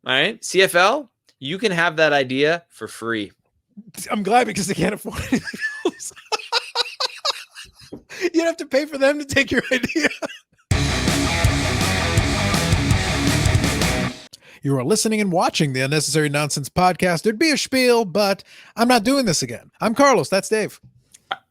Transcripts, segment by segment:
All right, CFL, you can have that idea for free. I'm glad because they can't afford anything else. You'd have to pay for them to take your idea. You are listening and watching the Unnecessary Nonsense podcast. There'd be a spiel, but I'm not doing this again. I'm Carlos. That's Dave.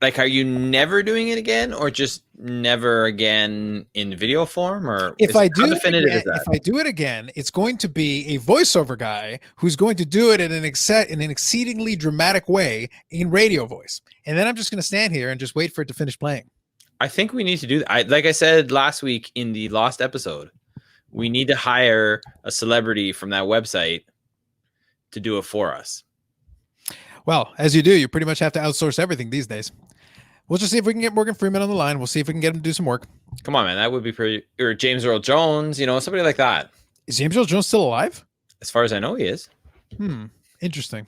Like, are you never doing it again, or just never again in video form? Or if I do it again, it's going to be a voiceover guy who's going to do it in an exceedingly dramatic way in radio voice, and then I'm just going to stand here and just wait for it to finish playing. I think we need to do that. Like I said last week in the lost episode, we need to hire a celebrity from that website to do it for us. Well, as you do, you pretty much have to outsource everything these days. We'll just see if we can get Morgan Freeman on the line. We'll see if we can get him to do some work. Come on, man. That would be pretty. Or James Earl Jones, somebody like that. Is James Earl Jones still alive? As far as I know, he is. Interesting.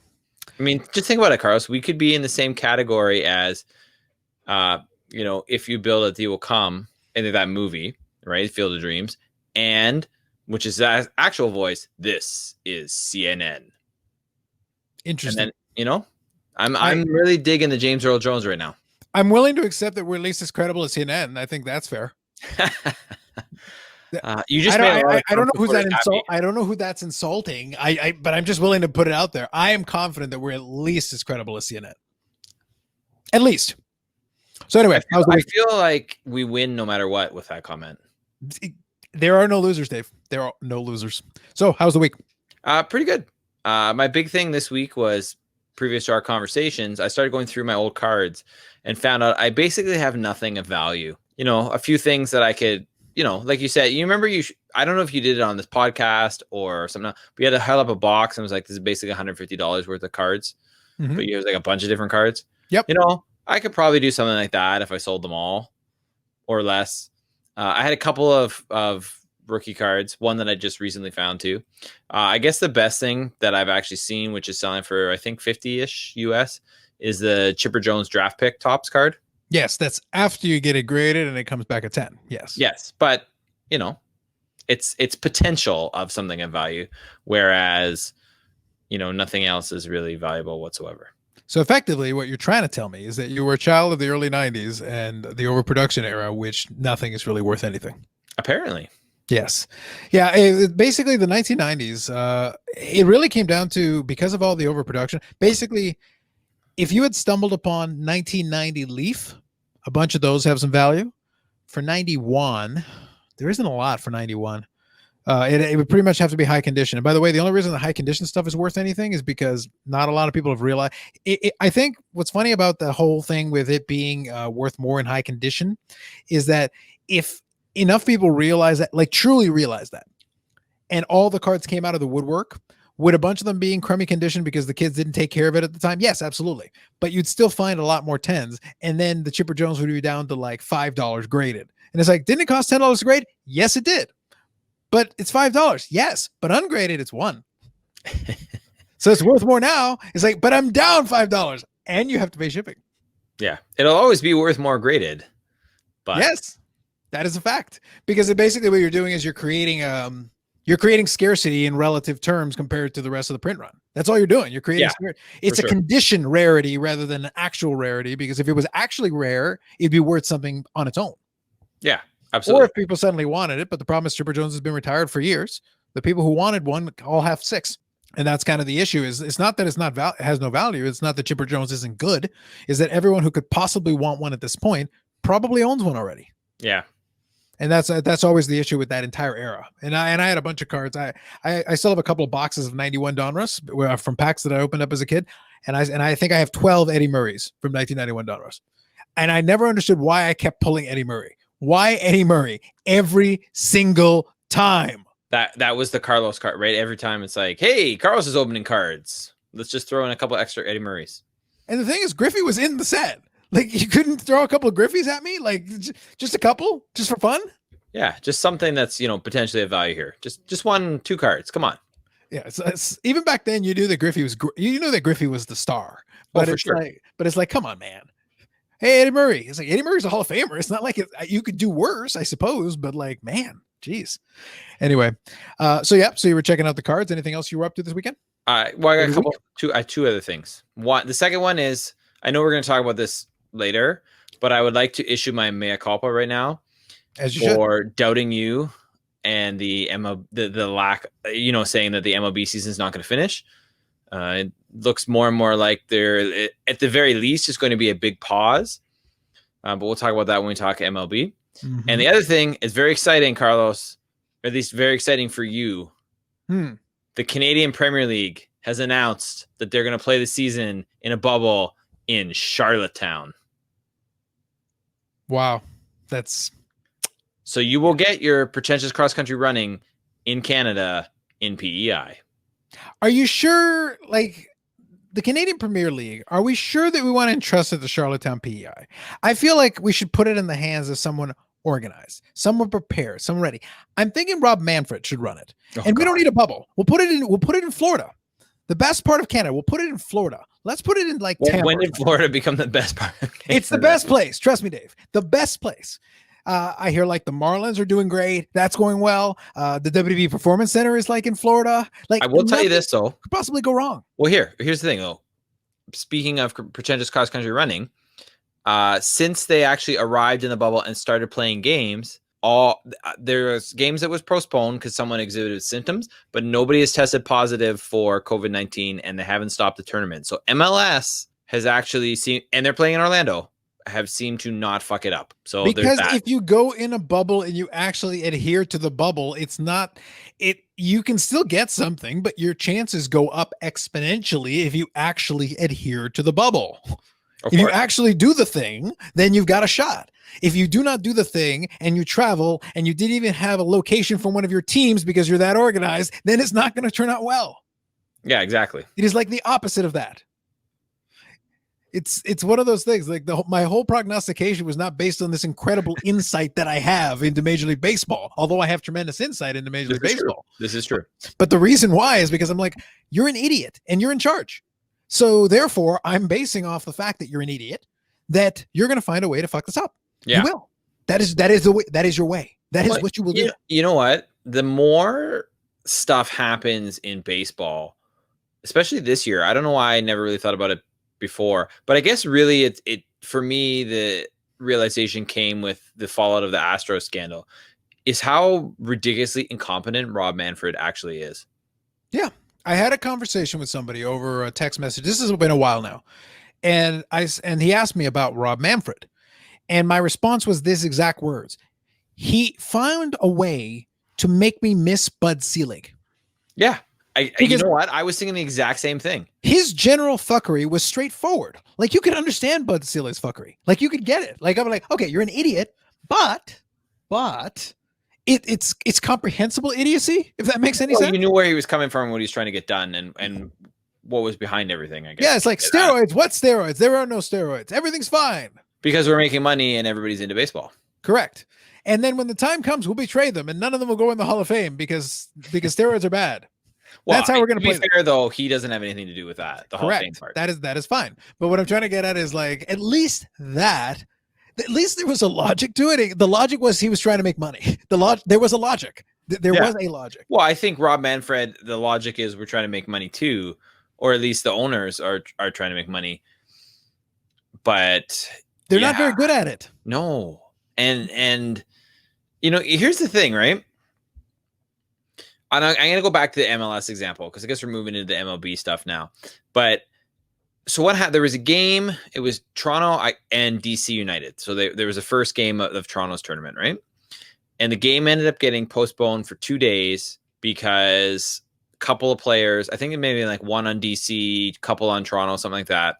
I mean, just think about it, Carlos. We could be in the same category as, If You Build It, They Will Come, into that movie, right? Field of Dreams. And, which is that actual voice, this is CNN. Interesting. And then, I'm really digging the James Earl Jones right now. I'm willing to accept that we're at least as credible as CNN, and I think that's fair. You just I don't know who's that insult. I don't know who that's insulting. But I'm just willing to put it out there. I am confident that we're at least as credible as CNN. At least. So anyway, I feel like we win no matter what with that comment. There are no losers, Dave. There are no losers. So how's the week? Pretty good. My big thing this week was, previous to our conversations, I started going through my old cards and found out I basically have nothing of value. A few things that I could, like you said, you remember I don't know if you did it on this podcast or something. We had to held up a box and was like, this is basically $150 worth of cards. Mm-hmm. But it was like a bunch of different cards. Yep. I could probably do something like that if I sold them all or less. I had a couple of rookie cards, one that I just recently found too. I guess the best thing that I've actually seen, which is selling for, I think 50-ish US, is the Chipper Jones draft pick tops card. Yes, that's after you get it graded and it comes back at 10. Yes, but it's potential of something of value, whereas nothing else is really valuable whatsoever. So effectively, what you're trying to tell me is that you were a child of the early 90s and the overproduction era, which nothing is really worth anything. Apparently. Yes. Yeah. Basically, the 1990s, it really came down to, because of all the overproduction, basically, if you had stumbled upon 1990 Leaf, a bunch of those have some value. For 91, there isn't a lot for 91. It would pretty much have to be high condition. And by the way, the only reason the high condition stuff is worth anything is because not a lot of people have realized it. I think what's funny about the whole thing with it being worth more in high condition is that if enough people realize that, like truly realize that, and all the cards came out of the woodwork, would a bunch of them be in crummy condition because the kids didn't take care of it at the time? Yes, absolutely. But you'd still find a lot more 10s. And then the Chipper Jones would be down to like $5 graded. And it's like, didn't it cost $10 to grade? Yes, it did. But it's $5. Yes, but ungraded, it's $1. So it's worth more now. It's like, but I'm down $5 and you have to pay shipping. Yeah. It'll always be worth more graded. But yes, that is a fact, because basically what you're doing is you're creating scarcity in relative terms compared to the rest of the print run. That's all you're doing. You're creating it's a condition rarity rather than an actual rarity, because if it was actually rare, it'd be worth something on its own. Yeah. Absolutely. Or if people suddenly wanted it, but the problem is Chipper Jones has been retired for years. The people who wanted one all have 6. And that's kind of the issue. Is it's not that it has no value. It's not that Chipper Jones isn't good. Is that everyone who could possibly want one at this point probably owns one already. Yeah. And that's always the issue with that entire era. And I had a bunch of cards. I still have a couple of boxes of 91 Donruss from packs that I opened up as a kid. And I think I have 12 Eddie Murrays from 1991 Donruss. And I never understood why I kept pulling Eddie Murray. Why Eddie Murray every single time? That was the Carlos card, right? Every time it's like, hey, Carlos is opening cards. Let's just throw in a couple extra Eddie Murrays. And the thing is, Griffey was in the set. Like, you couldn't throw a couple of Griffies at me? Like, just a couple? Just for fun? Yeah, just something that's, potentially of value here. Just 1-2 cards. Come on. Yeah, it's even back then, you knew that Griffey was the star. But it's like, come on, man. Hey, Eddie Murray. It's like, Eddie Murray's a Hall of Famer. It's not like you could do worse, I suppose, but like, man, Jeez. Anyway, so you were checking out the cards. Anything else you were up to this weekend? Well, I got two other things. The second one is, I know we're going to talk about this later, but I would like to issue my mea culpa right now As you for doubting you and the lack, saying that the MLB season is not going to finish. It looks more and more like at the very least, it's going to be a big pause. But we'll talk about that when we talk MLB. Mm-hmm. And the other thing is very exciting, Carlos, or at least very exciting for you. The Canadian Premier League has announced that they're going to play the season in a bubble in Charlottetown. Wow. So you will get your pretentious cross-country running in Canada in PEI. Are you sure, like, the Canadian Premier League, are we sure that we want to entrust it to Charlottetown PEI? I feel like we should put it in the hands of someone organized, someone prepared, someone ready. I'm thinking Rob Manfred should run it. We don't need a bubble. We'll put it in Florida. The best part of Canada. We'll put it in Florida. Let's put it in Tampa. When did Florida become the best part of Canada? It's the best place. Trust me, Dave. The best place. I hear like the Marlins are doing great. That's going well. The WWE Performance Center is like in Florida. Like, I will tell you this though. Could possibly go wrong. Well, here's the thing though. Speaking of pretentious cross-country running, since they actually arrived in the bubble and started playing games, there was games that was postponed because someone exhibited symptoms, but nobody has tested positive for COVID-19 and they haven't stopped the tournament. So MLS has actually seen, and they're playing in Orlando, have seemed to not fuck it up. So because if you go in a bubble and you actually adhere to the bubble, you can still get something, but your chances go up exponentially if you actually adhere to the bubble. If you actually do the thing, then you've got a shot. If you do not do the thing and you travel and you didn't even have a location from one of your teams because you're that organized, then it's not going to turn out well. Yeah, exactly. It is like the opposite of that. It's one of those things. Like my whole prognostication was not based on this incredible insight that I have into Major League Baseball, although I have tremendous insight into Major League Baseball. This is true. But the reason why is because I'm like, you're an idiot and you're in charge. So therefore, I'm basing off the fact that you're an idiot, that you're going to find a way to fuck this up. Yeah. You will. That is the way. That is your way. That is what you will do. You know what? The more stuff happens in baseball, especially this year, I don't know why I never really thought about it before, but I guess really it for me, the realization came with the fallout of the Astros scandal, is how ridiculously incompetent Rob Manfred actually is. Yeah. I had a conversation with somebody over a text message. This has been a while now. And he asked me about Rob Manfred. And my response was this exact words. He found a way to make me miss Bud Selig. Yeah. You know what? I was thinking the exact same thing. His general fuckery was straightforward. Like, you could understand Bud Selig's fuckery. Like, you could get it. Like, I'm like, okay, you're an idiot, but it's comprehensible idiocy, if that makes any sense. You knew where he was coming from, what he was trying to get done, and what was behind everything, I guess. Yeah, it's like steroids. What steroids? There are no steroids. Everything's fine. Because we're making money and everybody's into baseball. Correct. And then when the time comes, we'll betray them, and none of them will go in the Hall of Fame because steroids are bad. Well, that's how we're going to play. To be fair, though, he doesn't have anything to do with that. The Hall of Fame part. That is fine. But what I'm trying to get at is, like, at least there was a logic to it. The logic was he was trying to make money. There was a logic. There was a logic. Well, I think Rob Manfred, the logic is we're trying to make money too, or at least the owners are trying to make money. But they're not very good at it. No. And here's the thing, right? And I'm going to go back to the MLS example because I guess we're moving into the MLB stuff now. But so what happened? There was a game. It was Toronto and DC United. So there was a first game of Toronto's tournament, right? And the game ended up getting postponed for 2 days because a couple of players, I think it may be like one on DC, couple on Toronto, something like that,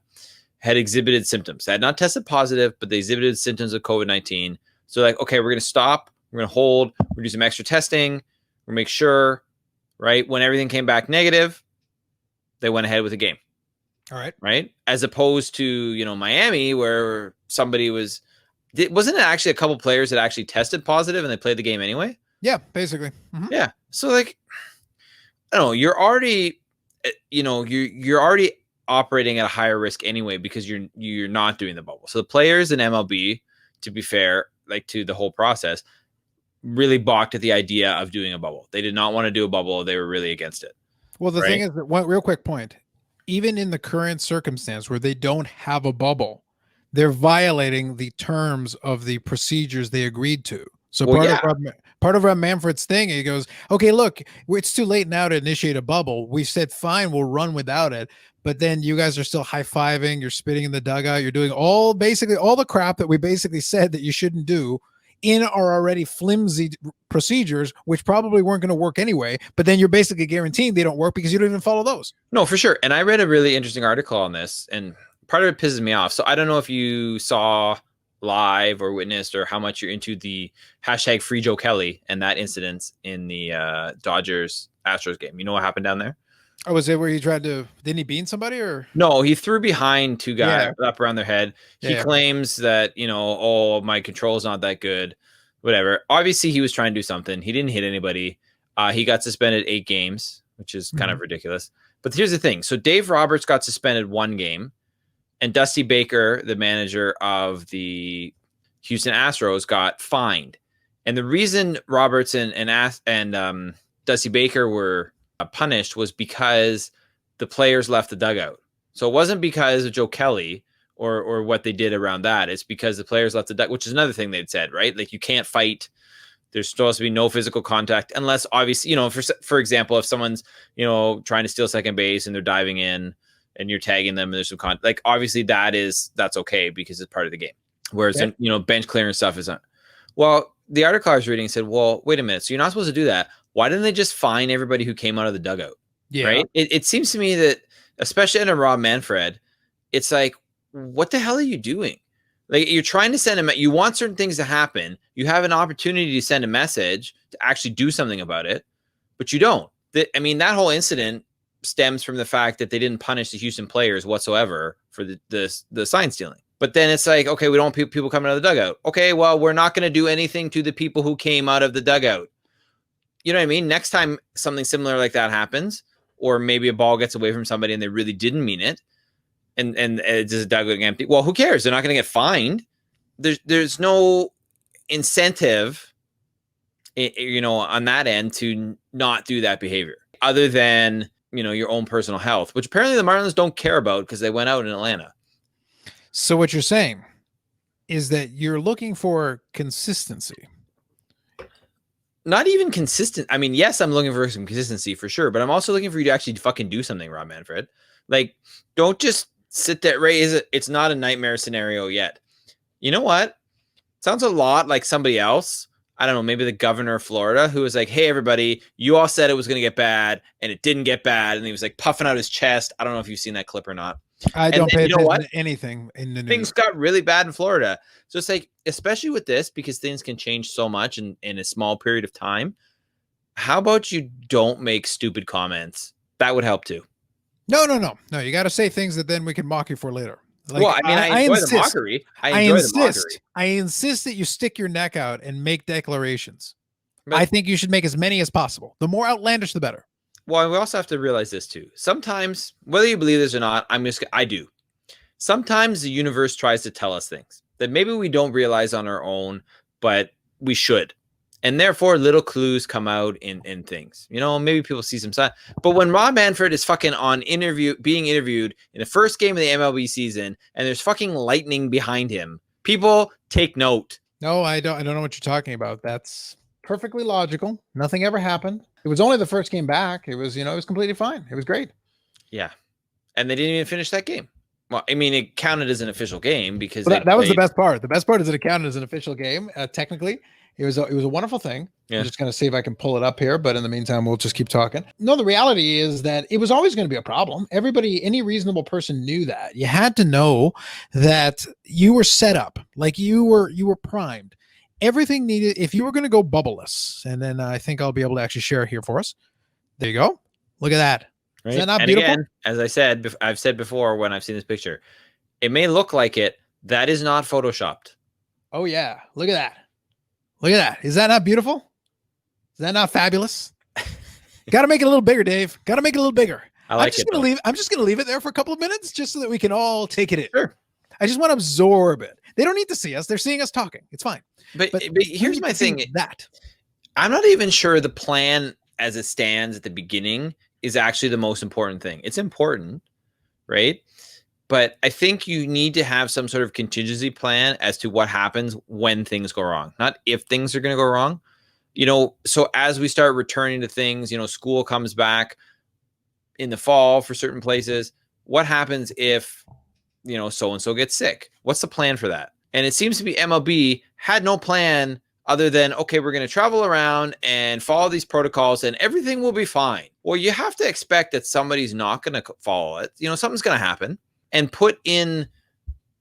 had exhibited symptoms. They had not tested positive, but they exhibited symptoms of COVID-19. So like, okay, we're going to stop. We're going to hold. We're going to do some extra testing. We'll make sure, right? When everything came back negative, they went ahead with the game. All right. Right. As opposed to, Miami, where somebody wasn't it actually a couple players that actually tested positive and they played the game anyway? Yeah, basically. Mm-hmm. Yeah. So like, I don't know, you're already, you're already operating at a higher risk anyway, because you're not doing the bubble. So the players in MLB, to be fair, like to the whole process, really balked at the idea of doing a bubble. They did not want to do a bubble. They were really against it. Well, the right? thing is that one real quick point, even in the current circumstance where they don't have a bubble, they're violating the terms of the procedures they agreed to. So Well, part of Rob Manfred's thing, he goes, okay, look, it's too late now to initiate a bubble. We said, fine, we'll run without it. But then you guys are still high-fiving, you're spitting in the dugout, you're doing basically all the crap that we basically said that you shouldn't do in our already flimsy procedures, which probably weren't going to work anyway. But then you're basically guaranteeing they don't work because you don't even follow those. No, for sure. And I read a really interesting article on this, and part of it pisses me off. So I don't know if you saw live or witnessed or how much you're into the hashtag Free Joe Kelly and that incident in the Dodgers Astros game. You know what happened down there? Oh, was it where he tried to, didn't he bean somebody or? No, he threw behind two guys up around their head. He claims that, oh, my control's not that good, whatever. Obviously, he was trying to do something. He didn't hit anybody. He got suspended 8 games, which is kind of ridiculous. But here's the thing. So Dave Roberts got suspended 1 game, and Dusty Baker, the manager of the Houston Astros, got fined. And the reason Roberts and Dusty Baker were punished was because the players left the dugout. So it wasn't because of Joe Kelly or what they did around that. It's because the players left the dugout, which is another thing they'd said, right? Like, you can't fight. There's supposed to be no physical contact unless, obviously, for example, if someone's, trying to steal second base and they're diving in and you're tagging them and there's some contact, like, obviously that's okay because it's part of the game. Whereas, bench clearing stuff isn't. Well, the article I was reading said, well, wait a minute. So you're not supposed to do that. Why didn't they just fine everybody who came out of the dugout? Yeah. Right. It seems to me that, especially in a Rob Manfred, it's like, what the hell are you doing? Like, you're trying to send you want certain things to happen. You have an opportunity to send a message to actually do something about it, but you don't. That whole incident stems from the fact that they didn't punish the Houston players whatsoever for the sign stealing. But then it's like, okay, we don't want people coming out of the dugout. Okay, well, we're not going to do anything to the people who came out of the dugout. You know what I mean? Next time something similar like that happens, or maybe a ball gets away from somebody and they really didn't mean it, and it's just a dugout empty. Well, who cares? They're not going to get fined. There's no incentive, on that end to not do that behavior, other than your own personal health, which apparently the Marlins don't care about because they went out in Atlanta. So what you're saying is that you're looking for consistency. Not even consistent. I mean, yes, I'm looking for some consistency for sure, but I'm also looking for you to actually fucking do something, Rob Manfred. Like, don't just sit there. It's not a nightmare scenario yet. You know what? Sounds a lot like somebody else. I don't know, maybe the governor of Florida, who was like, hey, everybody, you all said it was going to get bad, and it didn't get bad. And he was like puffing out his chest. I don't know if you've seen that clip or not. I don't pay attention to anything in the news. Things got really bad in Florida. So it's like, especially with this, because things can change so much in a small period of time. How about you don't make stupid comments? That would help too. No. You got to say things that then we can mock you for later. Like, well, I enjoy the mockery. I insist that you stick your neck out and make declarations. But I think you should make as many as possible. The more outlandish, the better. Well, we also have to realize this too. Sometimes, whether you believe this or not, I do. Sometimes the universe tries to tell us things that maybe we don't realize on our own, but we should. And therefore, little clues come out in things. Maybe people see some sign. But when Rob Manfred is fucking being interviewed in the first game of the MLB season, and there's fucking lightning behind him, people take note. No, I don't know what you're talking about. That's perfectly logical. Nothing ever happened. It was only the first game back. It was, it was completely fine. It was great. Yeah. And they didn't even finish that game. Well, it counted as an official game because that was the best part. The best part is that it counted as an official game. Technically, it was a wonderful thing. Yeah. I'm just going to see if I can pull it up here. But in the meantime, we'll just keep talking. No, the reality is that it was always going to be a problem. Any reasonable person knew that. You had to know that you were set up, like you were primed. Everything needed, if you were going to go bubbleless, and then I think I'll be able to actually share here for us. There you go. Look at that. Right. Is that not beautiful? Again, as I've said before when I've seen this picture, it may look like it. That is not photoshopped. Oh yeah. Look at that. Look at that. Is that not beautiful? Is that not fabulous? Got to make it a little bigger, Dave. Got to make it a little bigger. I'm just going to leave it there for a couple of minutes just so that we can all take it in. Sure. I just want to absorb it. They don't need to see us. They're seeing us talking. It's fine. But here's my thing. I'm not even sure the plan as it stands at the beginning is actually the most important thing. It's important, right? But I think you need to have some sort of contingency plan as to what happens when things go wrong, not if things are going to go wrong. So as we start returning to things, school comes back in the fall for certain places. What happens if, so and so gets sick? What's the plan for that? And it seems to be MLB had no plan other than, okay, we're going to travel around and follow these protocols and everything will be fine. Well, you have to expect that somebody's not going to follow it. Something's going to happen, and put in,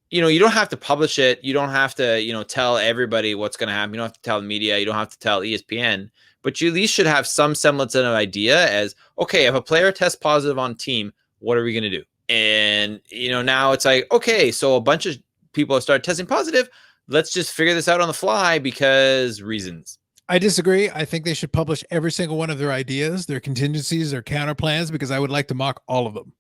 you don't have to publish it. You don't have to, tell everybody what's going to happen. You don't have to tell the media. You don't have to tell ESPN, but you at least should have some semblance of an idea as, okay, if a player tests positive on team, what are we going to do? And, now it's like, okay, so a bunch of people have started testing positive. Let's just figure this out on the fly because reasons. I disagree. I think they should publish every single one of their ideas, their contingencies, their counter plans, because I would like to mock all of them.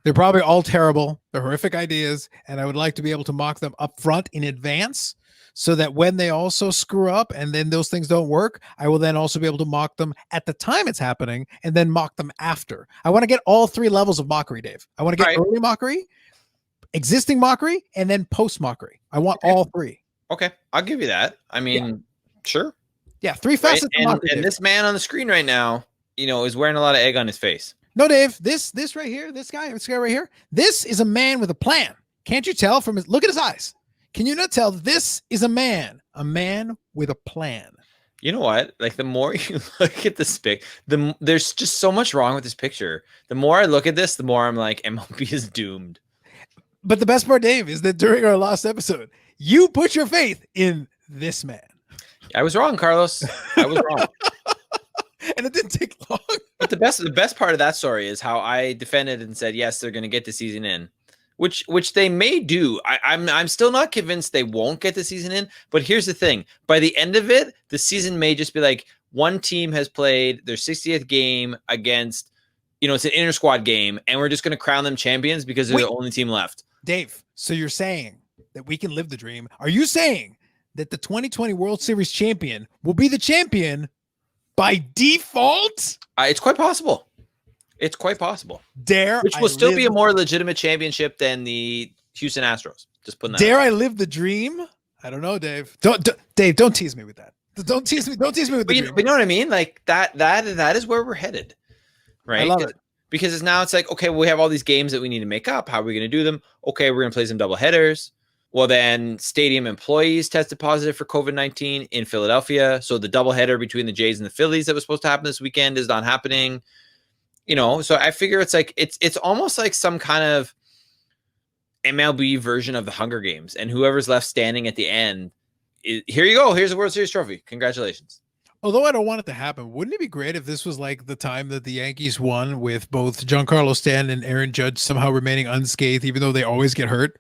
They're probably all terrible. They're horrific ideas. And I would like to be able to mock them up front in advance so that when they also screw up and then those things don't work, I will then also be able to mock them at the time it's happening and then mock them after. I want to get all three levels of mockery, Dave. I want to get early mockery, existing mockery, and then post mockery. I want all three. Okay. I'll give you that. I mean, sure. Yeah. Three facets of mockery. And this man on the screen right now, is wearing a lot of egg on his face. No, Dave, this right here, this guy right here, this is a man with a plan. Can't you tell from his, look at his eyes. Can you not tell this is a man with a plan? You know what? Like the more you look at this pic, there's just so much wrong with this picture. The more I look at this, the more I'm like, MLB is doomed. But the best part, Dave, is that during our last episode, you put your faith in this man. I was wrong, Carlos. I was wrong. And it didn't take long. But the best part of that story is how I defended and said, yes, they're going to get the season in, which they may do. I'm still not convinced they won't get the season in. But here's the thing. By the end of it, the season may just be like one team has played their 60th game against, it's an inter-squad game, and we're just going to crown them champions because they're the only team left. Dave, so you're saying that we can live the dream. Are you saying that the 2020 World Series champion will be the champion by default? It's quite possible. It's quite possible. Which will still be a more legitimate championship than the Houston Astros. Just putting that. Dare I live the dream? I don't know, Dave. Dave, don't tease me with that. Don't tease me. Don't tease me with the dream. But you know what I mean? Like that is where we're headed, right? I love it. Because it's like, okay, we have all these games that we need to make up. How are we going to do them? Okay, we're going to play some double headers. Well, then stadium employees tested positive for COVID-19 in Philadelphia. So the doubleheader between the Jays and the Phillies that was supposed to happen this weekend is not happening. So I figure it's like it's almost like some kind of MLB version of the Hunger Games. And whoever's left standing at the end, here you go. Here's a World Series trophy. Congratulations. Although I don't want it to happen, wouldn't it be great if this was like the time that the Yankees won with both Giancarlo Stanton and Aaron Judge somehow remaining unscathed, even though they always get hurt?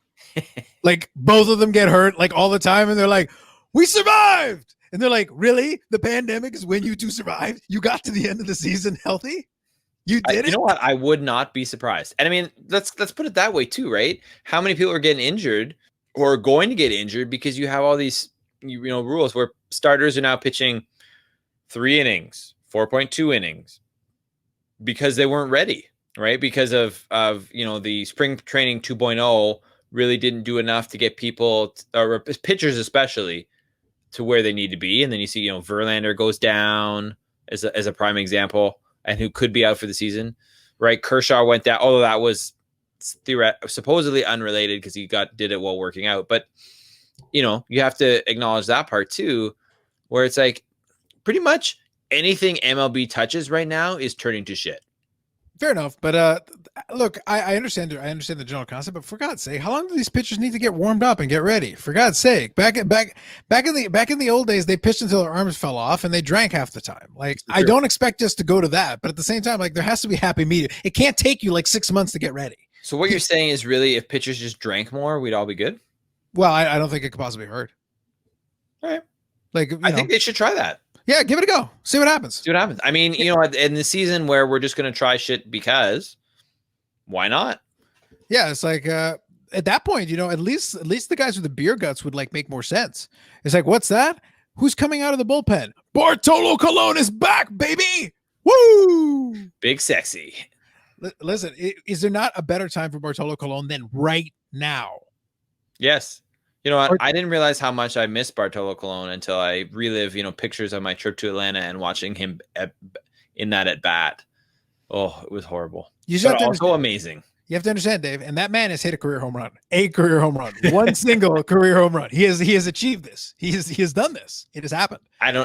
Like both of them get hurt like all the time, and they're like, we survived, and they're like, really? The pandemic is when you two survived? You got to the end of the season healthy? You did it? You know what? I would not be surprised. And I mean, let's put it that way too, right? How many people are getting injured or are going to get injured because you have all these rules where starters are now pitching 3 innings, 4.2 innings because they weren't ready, right? Because of the spring training 2.0 really didn't do enough to get people, or pitchers especially, to where they need to be. And then you see, Verlander goes down as a prime example, and who could be out for the season, right? Kershaw went down, although that was supposedly unrelated because he did it while working out. But, you have to acknowledge that part too, where it's like pretty much anything MLB touches right now is turning to shit. Fair enough, but look, I understand. I understand the general concept, but for God's sake, how long do these pitchers need to get warmed up and get ready? For God's sake, back in the old days, they pitched until their arms fell off and they drank half the time. Like, I don't expect us to go to that, but at the same time, like, there has to be happy medium. It can't take you like 6 months to get ready. So what you're saying is really, if pitchers just drank more, we'd all be good? Well, I don't think it could possibly hurt. All right, like I think they should try that. Yeah, give it a go. See what happens. I mean, in the season where we're just going to try shit because why not? Yeah, it's like at that point, at least the guys with the beer guts would like make more sense. It's like, what's that? Who's coming out of the bullpen? Bartolo Colon is back, baby. Woo! Big sexy. Listen, is there not a better time for Bartolo Colon than right now? Yes. You know what? I didn't realize how much I missed Bartolo Colon until I relive, pictures of my trip to Atlanta and watching him in that at bat. Oh, it was horrible. But also amazing. You have to understand, Dave, and that man has hit a career home run, one single career home run. He has achieved this. He has done this. It has happened.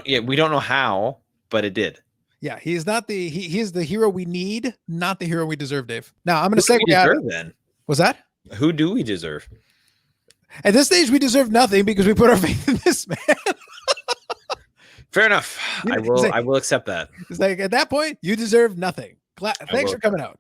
We don't know how, but it did. Yeah, he is not he is the hero we need, not the hero we deserve, Dave. Now I'm going to segue out. Then what's that? Who do we deserve? At this stage, we deserve nothing because we put our faith in this man. Fair enough. I will accept that. It's like at that point, you deserve nothing. Thanks for coming out.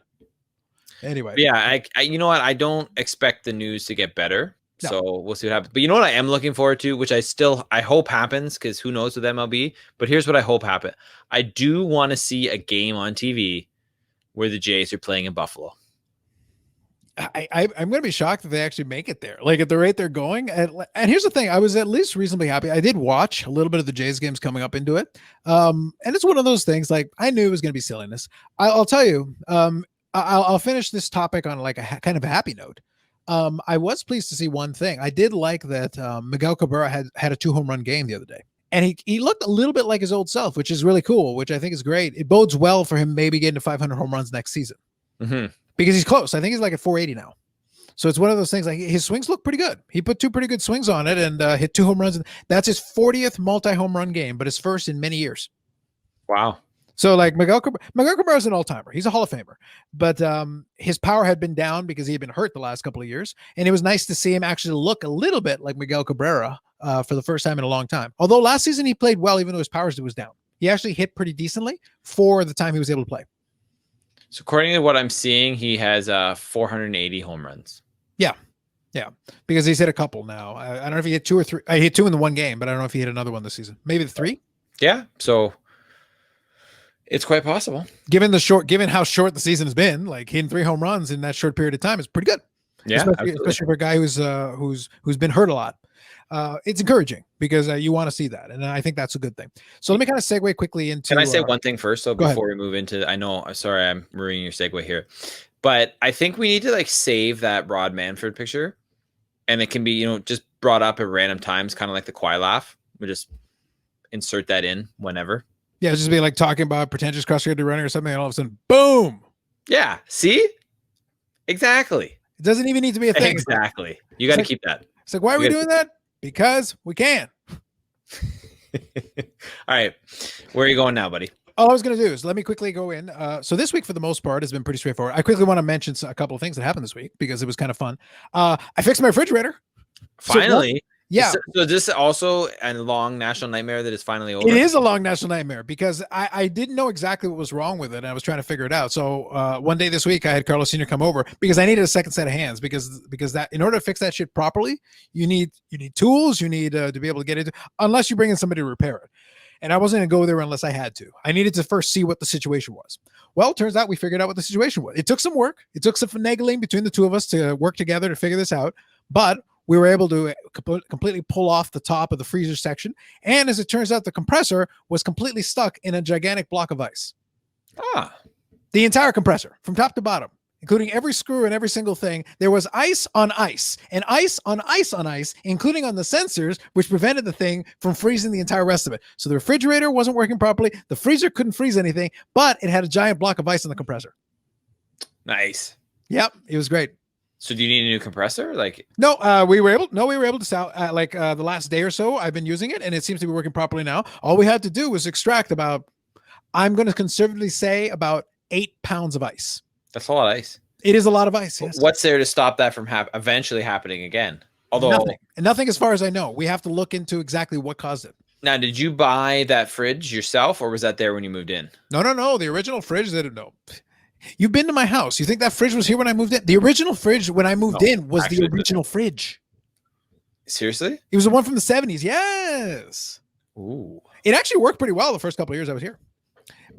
Anyway. Yeah, you know what? I don't expect the news to get better. No. So we'll see what happens. But you know what I am looking forward to, which I hope happens, because who knows with MLB. But here's what I hope happens. I do want to see a game on TV where the Jays are playing in Buffalo. I'm going to be shocked if they actually make it there. Like at the rate they're going. And here's the thing. I was at least reasonably happy. I did watch a little bit of the Jays games coming up into it. And it's one of those things, like I knew it was going to be silliness. I'll tell you, I'll finish this topic on like a kind of a happy note. I was pleased to see one thing. I did like that Miguel Cabrera had a 2 home run game the other day. And he looked a little bit like his old self, which is really cool, which I think is great. It bodes well for him maybe getting to 500 home runs next season. Mm-hmm. Because he's close. I think he's like at 480 now. So it's one of those things, like his swings look pretty good. He put 2 pretty good swings on it and hit 2 home runs. That's his 40th multi-home run game, but his first in many years. Wow. So like Miguel Cabrera is an all-timer. He's a Hall of Famer. But his power had been down because he had been hurt the last couple of years. And it was nice to see him actually look a little bit like Miguel Cabrera for the first time in a long time. Although last season he played well, even though his power was down. He actually hit pretty decently for the time he was able to play. So according to what I'm seeing, he has 480 home runs. Yeah, because he's hit a couple now. I don't know if he hit 2 or 3. I hit 2 in the one game, but I don't know if he hit another one this season. Maybe the 3. Yeah, so it's quite possible. Given how short the season has been, like hitting 3 home runs in that short period of time is pretty good. Yeah, especially for a guy who's been hurt a lot. It's encouraging because you want to see that, and I think that's a good thing. So let me kind of segue quickly into. Can I say one thing first, though, before we move into? I know, sorry, I'm ruining your segue here, but I think we need to like save that Rob Manfred picture, and it can be just brought up at random times, kind of like the Kawhi laugh. We just insert that in whenever. Yeah, just be like talking about pretentious cross-country running or something, and all of a sudden, boom. Yeah. See. Exactly. It doesn't even need to be a thing. Exactly. You got to keep that. It's like, why are we doing that? Because we can. All right. Where are you going now, buddy? All I was going to do is let me quickly go in. So this week, for the most part, has been pretty straightforward. I quickly want to mention a couple of things that happened this week because it was kind of fun. I fixed my refrigerator. Finally. Yeah. So this is also a long national nightmare that is finally over. It is a long national nightmare because I didn't know exactly what was wrong with it, and I was trying to figure it out. So one day this week, I had Carlos Sr. come over because I needed a second set of hands because that in order to fix that shit properly, you need tools, you need to be able to get it, unless you bring in somebody to repair it. And I wasn't going to go there unless I had to. I needed to first see what the situation was. Well, it turns out we figured out what the situation was. It took some work. It took some finagling between the two of us to work together to figure this out, but we were able to completely pull off the top of the freezer section. And as it turns out, the compressor was completely stuck in a gigantic block of ice. The entire compressor from top to bottom, including every screw and every single thing. There was ice on ice and ice on ice on ice, including on the sensors, which prevented the thing from freezing the entire rest of it. So the refrigerator wasn't working properly. The freezer couldn't freeze anything, but it had a giant block of ice on the compressor. Nice. Yep. It was great. So do you need a new compressor? No, we were able to sell the last day or so. I've been using it and it seems to be working properly now. All we had to do was extract I'm going to conservatively say about 8 pounds of ice. That's a lot of ice. It is a lot of ice. Yes. What's there to stop that from eventually happening again? Although nothing as far as I know. We have to look into exactly what caused it. Now, did you buy that fridge yourself or was that there when you moved in? No. The original fridge no. You've been to my house. You think that fridge was here when I moved in? The original fridge when I moved in was the original fridge. Seriously? It was the one from the 70s. Yes. Ooh. It actually worked pretty well the first couple of years I was here.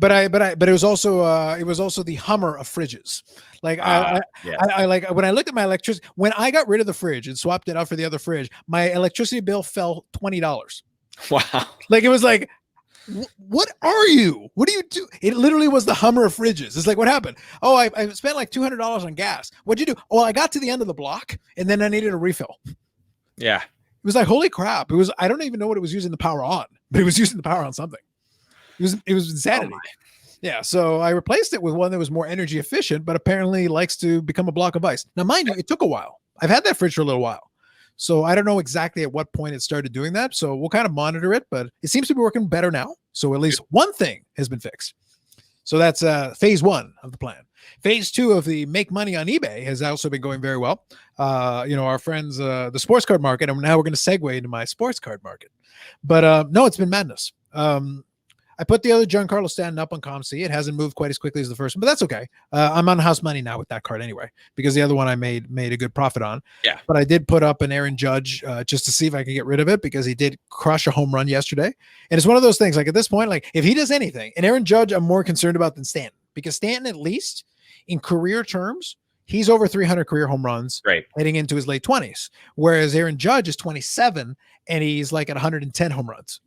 But it was also the Hummer of fridges. I like when I looked at my electricity, when I got rid of the fridge and swapped it out for the other fridge, my electricity bill fell $20. Wow. It was like What are you? What do you do? It literally was the Hummer of fridges. It's like, what happened? Oh, I spent like $200 on gas. What'd you do? Oh, I got to the end of the block and then I needed a refill. Yeah. It was like, holy crap. It was, I don't even know what it was using the power on, but it was using the power on something. It was insanity. Yeah. So I replaced it with one that was more energy efficient, but apparently likes to become a block of ice. Now, mind you, it took a while. I've had that fridge for a little while. So I don't know exactly at what point it started doing that. So we'll kind of monitor it, but it seems to be working better now. So at least one thing has been fixed. So that's phase one of the plan. Phase two of the make money on eBay has also been going very well. Our friends, the sports card market, and now we're going to segue into my sports card market. But no, it's been madness. I put the other Giancarlo Stanton up on ComC. It hasn't moved quite as quickly as the first one, but that's okay. I'm on house money now with that card anyway, because the other one I made a good profit on. Yeah. But I did put up an Aaron Judge just to see if I could get rid of it, because he did crush a home run yesterday. And it's one of those things, like at this point, like if he does anything, and Aaron Judge I'm more concerned about than Stanton, because Stanton, at least in career terms, he's over 300 career home runs heading into his late 20s, whereas Aaron Judge is 27 and he's like at 110 home runs.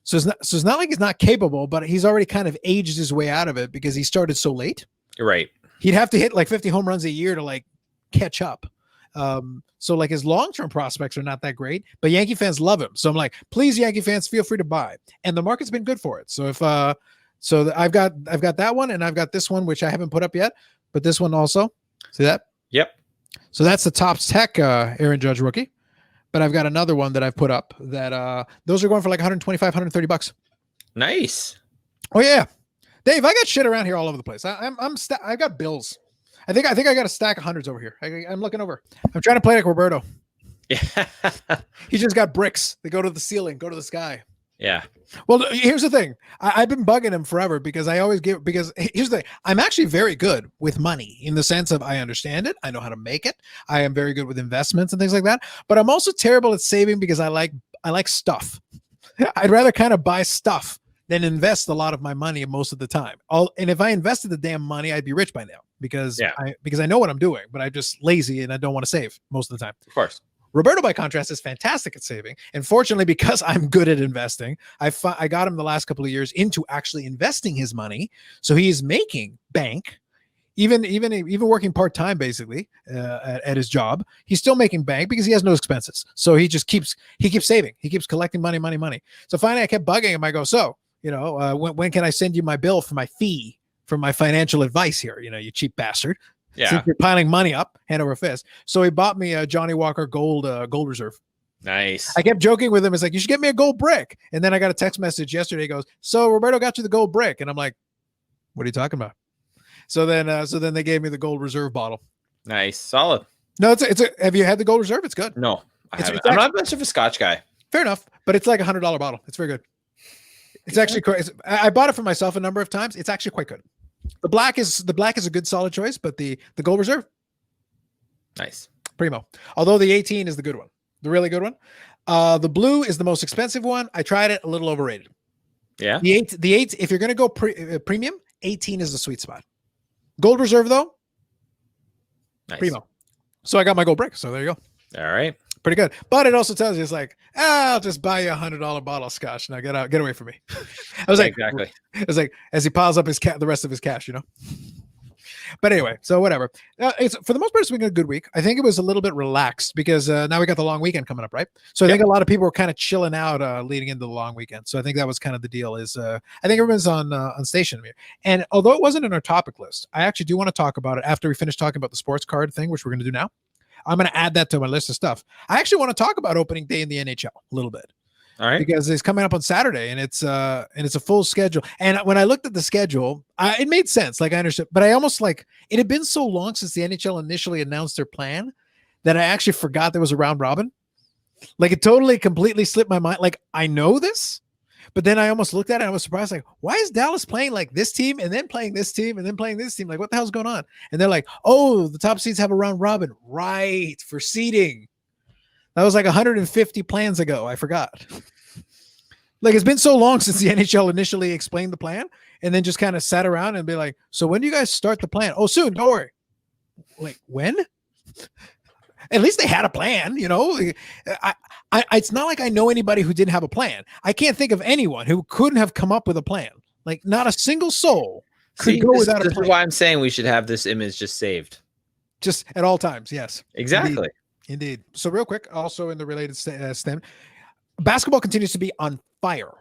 So it's not like he's not capable, but he's already kind of aged his way out of it because he started so late. Right. He'd have to hit like 50 home runs a year to like catch up. So like his long-term prospects are not that great, but Yankee fans love him. So I'm like, please, Yankee fans, feel free to buy. And the market's been good for it. So I've got that one, and I've got this one, which I haven't put up yet, but this one also. See that? Yep. So that's the Topps Tech Aaron Judge rookie. But I've got another one that I've put up that those are going for like 125, 130 bucks. Nice. Oh yeah, Dave, I got shit around here all over the place. I got bills. I think I got a stack of hundreds over here. I'm looking over. I'm trying to play like Roberto. Yeah. He just got bricks. They go to the ceiling, go to the sky. Yeah. Well, here's the thing. I've been bugging him forever because here's the thing. I'm actually very good with money in the sense of I understand it. I know how to make it. I am very good with investments and things like that. But I'm also terrible at saving because I like stuff. I'd rather kind of buy stuff than invest a lot of my money most of the time. And if I invested the damn money, I'd be rich by now because I know what I'm doing, but I'm just lazy and I don't want to save most of the time. Of course. Roberto, by contrast, is fantastic at saving. And fortunately, because I'm good at investing, I got him the last couple of years into actually investing his money. So he's making bank, even working part-time, basically, at his job. He's still making bank because he has no expenses. So he just keeps saving. He keeps collecting money. So finally, I kept bugging him. I go, when can I send you my bill for my fee for my financial advice here? You cheap bastard. Yeah. Since you're piling money up, hand over fist. So he bought me a Johnny Walker gold reserve. Nice. I kept joking with him. It's like, you should get me a gold brick. And then I got a text message yesterday. He goes, so Roberto got you the gold brick. And I'm like, what are you talking about? So then they gave me the gold reserve bottle. Nice. Solid. No, have you had the gold reserve? It's good. No, I haven't. I'm not much of a Scotch guy. Fair enough. But it's like $100 bottle. It's very good. It's actually, I bought it for myself a number of times. It's actually quite good. The black is a good solid choice, but the gold reserve, nice, primo. Although the 18 is the good one, the really good one. The blue is the most expensive one. I tried it, a little overrated. Yeah. The eight. If you're gonna go premium, 18 is the sweet spot. Gold reserve though, nice. Primo. So I got my gold brick. So there you go. All right. Pretty good. But it also tells you it's like, I'll just buy you $100 bottle of scotch. Now get away from me. I was like, exactly. It was like, as he piles up the rest of his cash, But anyway, so whatever. It's for the most part, it's been a good week. I think it was a little bit relaxed because now we got the long weekend coming up, right? So I think a lot of people were kind of chilling out leading into the long weekend. So I think that was kind of the deal. I think everyone's on station here. And although it wasn't in our topic list, I actually do want to talk about it after we finish talking about the sports card thing, which we're going to do now. I'm going to add that to my list of stuff. I actually want to talk about opening day in the NHL a little bit. All right. Because it's coming up on Saturday and it's a full schedule. And when I looked at the schedule, it made sense. Like I understood, but I almost it had been so long since the NHL initially announced their plan that I actually forgot there was a round robin. Like it totally, completely slipped my mind. Like I know this, but then I almost looked at it and I was surprised. Like, why is Dallas playing like this team and then playing this team and then playing this team? Like, what the hell's going on? And they're like, oh, the top seeds have a round robin, right? For seeding. That was like 150 plans ago. I forgot. Like it's been so long since the NHL initially explained the plan and then just kind of sat around and be like, so when do you guys start the plan? Oh, soon. Don't worry. Like when? At least they had a plan, It's not like I know anybody who didn't have a plan. I can't think of anyone who couldn't have come up with a plan. Like not a single soul could go without a this plan. is why I'm saying we should have this image just saved. Just at all times. Yes, Exactly. Indeed. So real quick, also in the related stem, basketball continues to be on fire,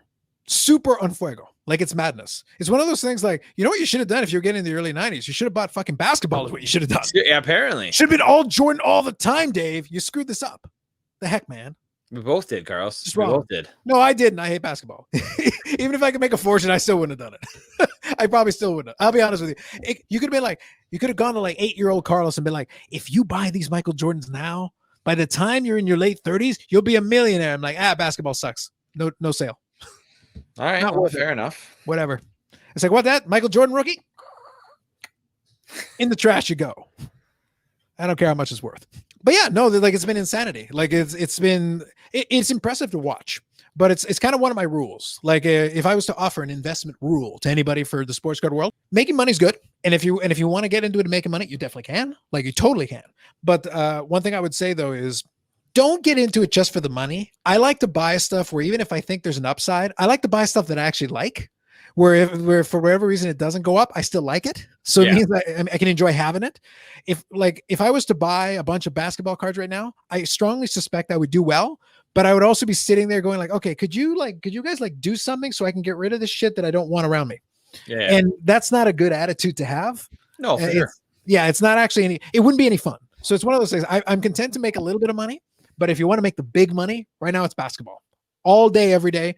super on fuego. Like it's madness. It's one of those things like, you know what you should have done if you're getting in the early 90s? You should have bought fucking basketball is what you should have done. Yeah, apparently. Should have been all Jordan all the time, Dave. You screwed this up. The heck, man. We both did, Carlos. Just we wrong. both did. No, I didn't. I hate basketball. Even if I could make a fortune, I still wouldn't have done it. I probably still wouldn't have. I'll be honest with you. You could have been like, you could have gone to like 8-year-old Carlos and been like, if you buy these Michael Jordans now, by the time you're in your late 30s, you'll be a millionaire. I'm like, basketball sucks. No sale. All right. Not well, worth it. fair enough. Whatever. It's like, what that? Michael Jordan rookie? In the trash you go. I don't care how much it's worth. But yeah, no, like it's been insanity. Like it's impressive to watch, but it's kind of one of my rules. Like if I was to offer an investment rule to anybody for the sports card world, making money is good. And if you want to get into it and making money, you definitely can. Like you totally can. But one thing I would say though is don't get into it just for the money. I like to buy stuff where even if I think there's an upside, I like to buy stuff that I actually like. Where for whatever reason it doesn't go up, I still like it. So it means I can enjoy having it. If I was to buy a bunch of basketball cards right now, I strongly suspect I would do well, but I would also be sitting there going like, okay, could you guys like do something so I can get rid of this shit that I don't want around me? Yeah. And that's not a good attitude to have. No, for sure. It's not actually it wouldn't be any fun. So it's one of those things. I'm content to make a little bit of money, but if you want to make the big money, right now it's basketball. All day, every day.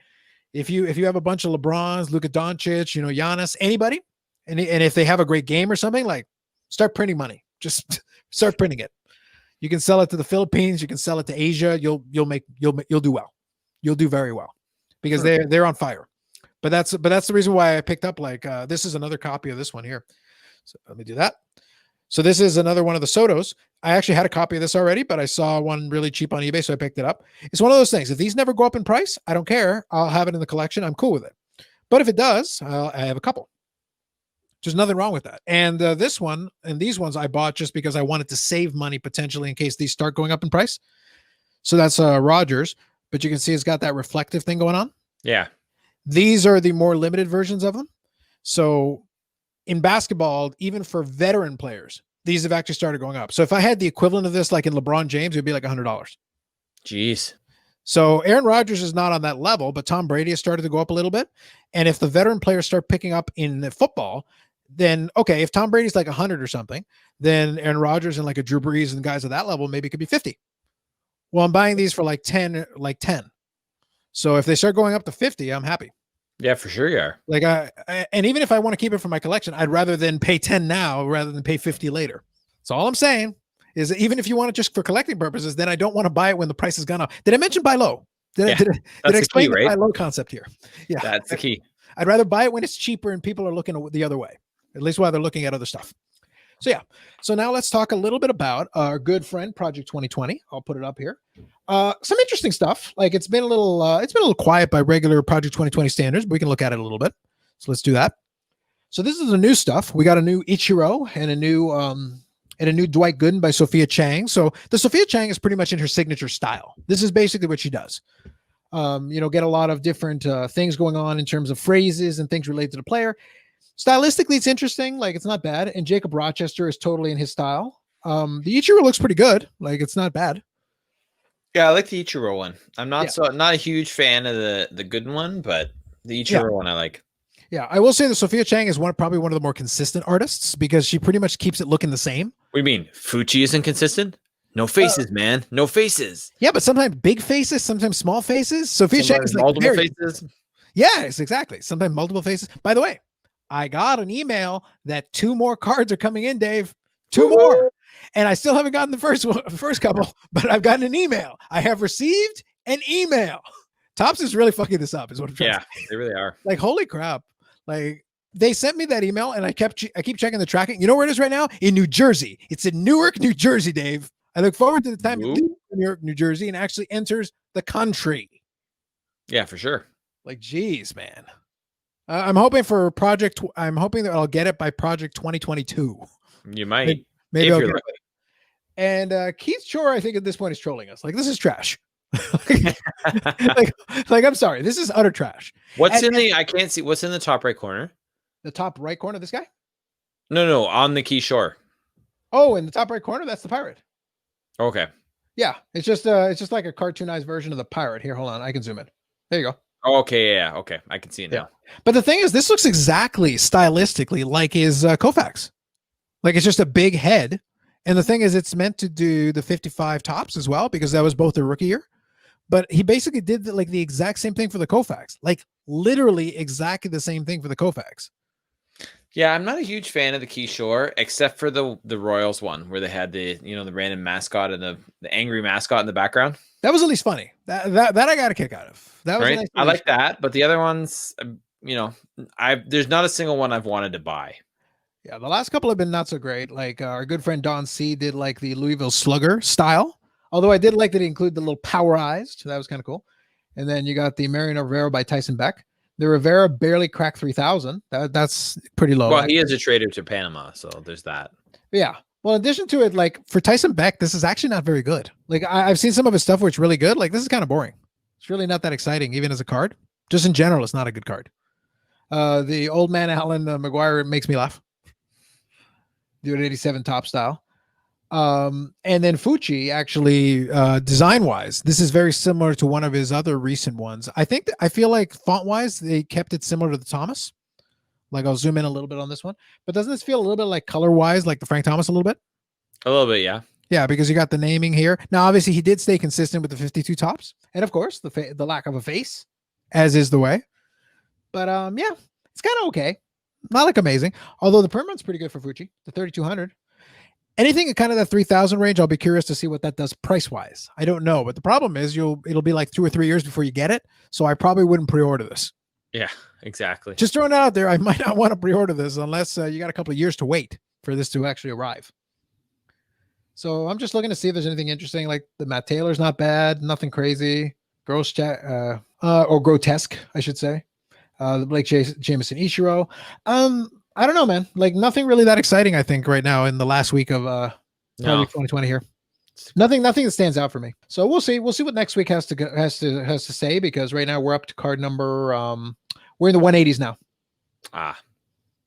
If you have a bunch of LeBrons, Luka Doncic, Giannis, anybody, and if they have a great game or something, like start printing money. Just start printing it. You can sell it to the Philippines. You can sell it to Asia. You'll do well. You'll do very well because they're on fire. But that's the reason why I picked up this is another copy of this one here. So let me do that. So this is another one of the Sotos. I actually had a copy of this already, but I saw one really cheap on eBay, so I picked it up. It's one of those things. If these never go up in price, I don't care. I'll have it in the collection. I'm cool with it. But if it does, I have a couple. There's nothing wrong with that. And this one and these ones I bought just because I wanted to save money potentially in case these start going up in price. So that's Rogers, but you can see it's got that reflective thing going on. Yeah. These are the more limited versions of them. So in basketball, even for veteran players, these have actually started going up. So if I had the equivalent of this, like in LeBron James, it'd be like $100. Jeez. So Aaron Rodgers is not on that level, but Tom Brady has started to go up a little bit. And if the veteran players start picking up in the football, then okay, if Tom Brady's like 100 or something, then Aaron Rodgers and like a Drew Brees and guys at that level, maybe it could be 50. Well, I'm buying these for like 10. So if they start going up to 50, I'm happy. Yeah, for sure you are. Like and even if I want to keep it for my collection, I'd rather than pay 10 now rather than pay 50 later. So all I'm saying is that even if you want it just for collecting purposes, then I don't want to buy it when the price has gone up. Did I mention buy low? Did I explain the buy low concept here? Yeah, that's the key. I'd rather buy it when it's cheaper and people are looking the other way, at least while they're looking at other stuff. So yeah. So now let's talk a little bit about our good friend Project 2020. I'll put it up here. Some interesting stuff. Like it's been a little quiet by regular Project 2020 standards, but we can look at it a little bit. So let's do that. So this is the new stuff. We got a new Ichiro and a new Dwight Gooden by Sophia Chang. So the Sophia Chang is pretty much in her signature style. This is basically what she does. Get a lot of different things going on in terms of phrases and things related to the player. Stylistically, it's interesting. Like it's not bad. And Jacob Rochester is totally in his style. The Ichiro looks pretty good. Like it's not bad. Yeah, I like the Ichiro one. I'm not a huge fan of the good one, but the Ichiro one I like. Yeah, I will say that Sophia Chang is probably one of the more consistent artists because she pretty much keeps it looking the same. What do you mean? Fucci isn't consistent? No faces, man. No faces. Yeah, but sometimes big faces, sometimes small faces. Sophia Chang is like multiple faces. Yes, exactly. Sometimes multiple faces. By the way, I got an email that 2 more cards are coming in, Dave. 2 more. And I still haven't gotten the first couple, but I've gotten an email. I have received an email. Topps is really fucking this up, is what I'm trying to say. They really are. Like, holy crap. Like, they sent me that email, and I keep checking the tracking. You know where it is right now? In New Jersey. It's in Newark, New Jersey, Dave. I look forward to the time it leaves New York, New Jersey, and actually enters the country. Yeah, for sure. Like, geez, man. I'm hoping that I'll get it by Project 2022. You might. Maybe I'll get it. And Keith Shore, I think at this point is trolling us. Like, this is trash. like, I'm sorry, this is utter trash. What's in the? I can't see. What's in the top right corner? The top right corner, this guy. No, on the key shore. Oh, in the top right corner, that's the pirate. Okay. Yeah, it's just like a cartoonized version of the pirate. Here, hold on, I can zoom in. There you go. Oh, okay, yeah, okay, I can see it now. Yeah. But the thing is, this looks exactly stylistically like his Koufax. Like it's just a big head. And the thing is, it's meant to do the 55 tops as well, because that was both the rookie year. But he basically did the exact same thing for the Koufax, like literally exactly the same thing for the Koufax. Yeah, I'm not a huge fan of the Key Shore, except for the Royals one where they had the the random mascot and the angry mascot in the background. That was at least funny. That I got a kick out of. That was right. Nice I like that, but the other ones, there's not a single one I've wanted to buy. Yeah, the last couple have been not so great. Like our good friend Don C did like the Louisville Slugger style. Although I did like that he included the little power eyes. So that was kind of cool. And then you got the Mariano Rivera by Tyson Beck. The Rivera barely cracked 3,000. That's pretty low. Well, he is a trader to Panama, so there's that. Yeah. Well, in addition to it, like for Tyson Beck, this is actually not very good. Like I've seen some of his stuff where it's really good. Like this is kind of boring. It's really not that exciting, even as a card. Just in general, it's not a good card. The old man Alan McGuire makes me laugh. Do an 87 top style. And then Fucci actually, design wise, this is very similar to one of his other recent ones. I feel like font wise, they kept it similar to the Thomas. Like I'll zoom in a little bit on this one, but doesn't this feel a little bit like color wise, like the Frank Thomas a little bit? A little bit, yeah. Yeah, because you got the naming here. Now, obviously, he did stay consistent with the 52 tops, and of course, the lack of a face, as is the way. But yeah, it's kind of okay. Not like amazing, although the permanent's pretty good for Fucci, the 3,200. Anything in kind of that 3,000 range, I'll be curious to see what that does price wise. I don't know, but the problem is it'll be like 2 or 3 years before you get it, so I probably wouldn't pre-order this. Yeah, exactly. Just throwing it out there, I might not want to pre-order this unless you got a couple of years to wait for this to actually arrive. So I'm just looking to see if there's anything interesting. Like the Matt Taylor's not bad, nothing crazy, or grotesque, I should say. The Blake Jameson Ichiro. I don't know, man. Like nothing really that exciting, I think, right now in the last week of 2020 here. Nothing that stands out for me. So we'll see. We'll see what next week has to say, because right now we're up to card number we're in the 180s now.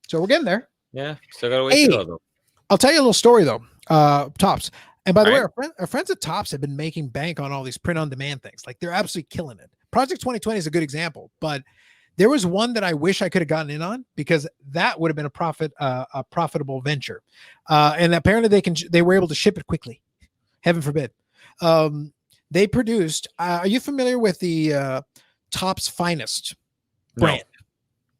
So we're getting there. Yeah, still gotta wait. I'll tell you a little story though. Tops. And by the way, our friends at Tops have been making bank on all these print on demand things. Like they're absolutely killing it. Project 2020 is a good example, but there was one that I wish I could have gotten in on, because that would have been a profitable venture. And apparently they were able to ship it quickly. Heaven forbid. They produced, are you familiar with the Topps Finest brand?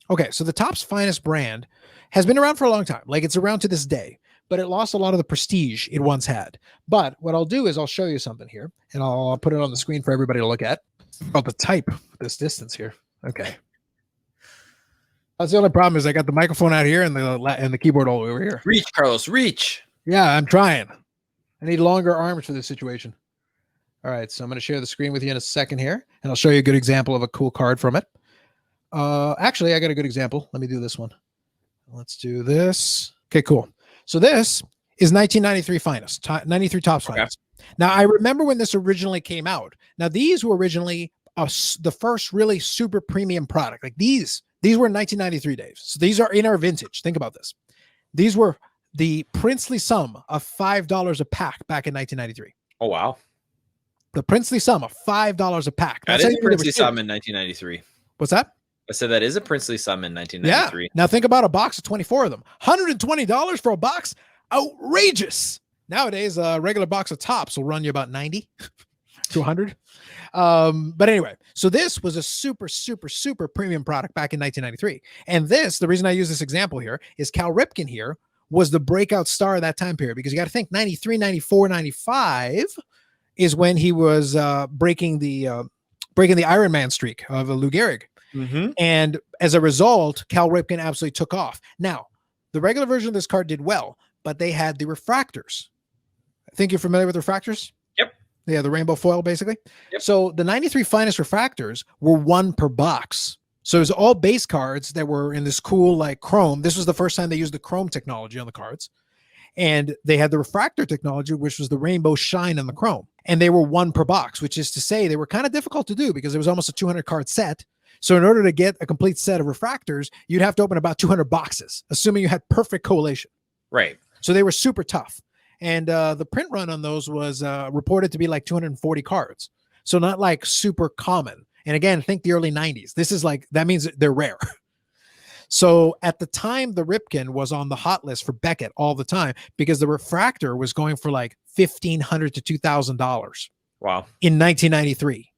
No. Okay. So the Topps Finest brand has been around for a long time. Like it's around to this day, but it lost a lot of the prestige it once had. But what I'll do is I'll show you something here, and I'll put it on the screen for everybody to look at. Oh, the type this distance here. Okay. That's the only problem is I got the microphone out here and the keyboard all over here. Reach, Carlos, reach. Yeah, I'm trying. I need longer arms for this situation. All right, so I'm going to share the screen with you in a second here, and I'll show you a good example of a cool card from it. Actually, I got a good example. Let me do this one. Let's do this. Okay, cool. So this is 1993 Finest, 93 Topps Finest. Now, I remember when this originally came out. Now, these were originally the first really super premium product. Like these were 1993, Dave. So these are in our vintage. Think about this. These were the princely sum of $5 a pack back in 1993. Oh, wow. The princely sum of $5 a pack. That is a princely sum in 1993. What's that? I said that is a princely sum in 1993. Yeah. Now think about a box of 24 of them. $120 for a box? Outrageous. Nowadays, a regular box of Topps will run you about 90 to 100. But anyway, so this was a super, super, super premium product back in 1993. And the reason I use this example here is Cal Ripken here was the breakout star of that time period, because you got to think 93, 94, 95 is when he was breaking the Iron Man streak of Lou Gehrig. Mm-hmm. And as a result, Cal Ripken absolutely took off. Now, the regular version of this card did well, but they had the refractors. I think you're familiar with refractors? Yep. Yeah, the rainbow foil, basically. Yep. So the 93 Finest refractors were one per box. So it was all base cards that were in this cool, like chrome. This was the first time they used the chrome technology on the cards. And they had the refractor technology, which was the rainbow shine and the chrome. And they were 1 per box, which is to say they were kind of difficult to do because it was almost a 200 card set. So in order to get a complete set of refractors, you'd have to open about 200 boxes, assuming you had perfect collation. Right. So they were super tough. And the print run on those was reported to be like 240 cards. So not like super common. And again, think the early 90s. This is like, that means they're rare. So at the time, the Ripken was on the hot list for Beckett all the time because the refractor was going for like $1,500 to $2,000. Wow. In 1993.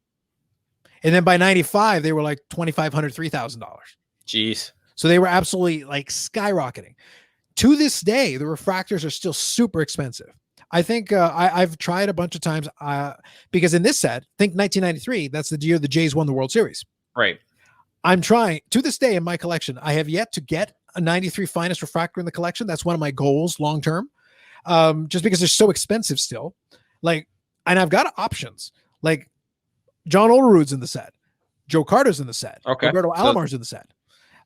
And then by 95, they were like $2,500, $3,000. Jeez. So they were absolutely like skyrocketing. To this day, the refractors are still super expensive. I think I've tried a bunch of times because in this set, think 1993, that's the year the Jays won the World Series. Right. I'm trying to this day in my collection. I have yet to get a 93 finest refractor in the collection. That's one of my goals long term, just because they're so expensive still. Like, and I've got options like John Olerud's in the set, Joe Carter's in the set, Roberto Alomar's in the set.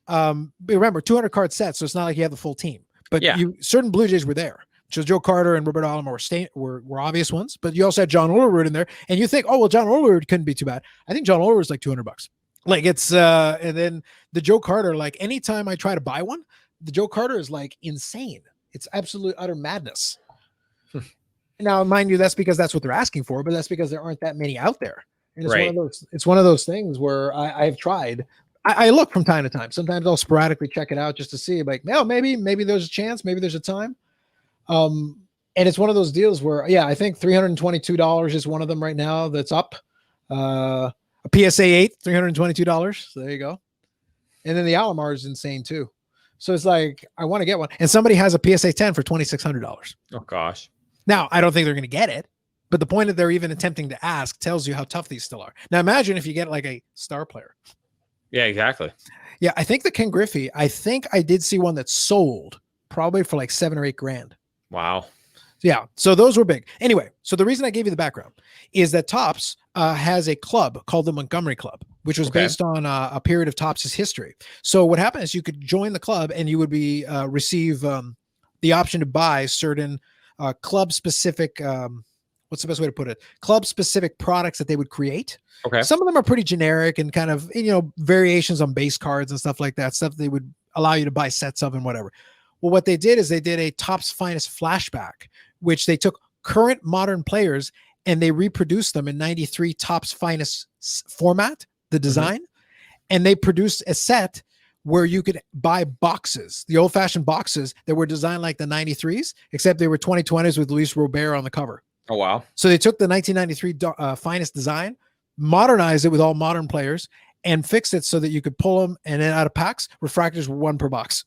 But remember, 200 card set, so it's not like you have the full team. But certain Blue Jays were there. So Joe Carter and Roberto Alomar were obvious ones, but you also had John Olerud in there, and you think, oh well, John Olerud couldn't be too bad. I think John Olerud is like $200. Like it's and then the Joe Carter, like anytime I try to buy one, the Joe Carter is like insane. It's absolute utter madness. Now, mind you, that's because that's what they're asking for, but that's because there aren't that many out there. And it's one of those things where I've tried. I look from time to time. Sometimes I'll sporadically check it out just to see, like, no, maybe there's a chance, maybe there's a time. And it's one of those deals where, I think $322 is one of them right now that's up. A PSA 8, $322. So there you go. And then the Alomar is insane too. So it's like, I want to get one. And somebody has a PSA 10 for $2,600. Oh gosh. Now, I don't think they're going to get it, but the point that they're even attempting to ask tells you how tough these still are. Now imagine if you get like a star player. Yeah, exactly. Yeah, I think the Ken Griffey, I think I did see one that sold probably for like $7 or $8 grand. Wow. Yeah, so those were big. Anyway, so the reason I gave you the background is that Topps has a club called the Montgomery Club, which was based on a period of Topps' history. So what happened is you could join the club and you would be receive the option to buy certain club-specific, what's the best way to put it? Club-specific products that they would create. Okay. Some of them are pretty generic and kind of, variations on base cards and stuff like that, stuff they would allow you to buy sets of and whatever. Well, what they did is they did a Topps Finest flashback, which they took current modern players and they reproduced them in 93 Topps Finest format, the design, and they produced a set where you could buy boxes, the old-fashioned boxes that were designed like the 93s, except they were 2020s with Luis Robert on the cover. Oh, wow. So they took the 1993 Finest design, modernized it with all modern players, and fixed it so that you could pull them, and then out of packs, refractors were 1 per box.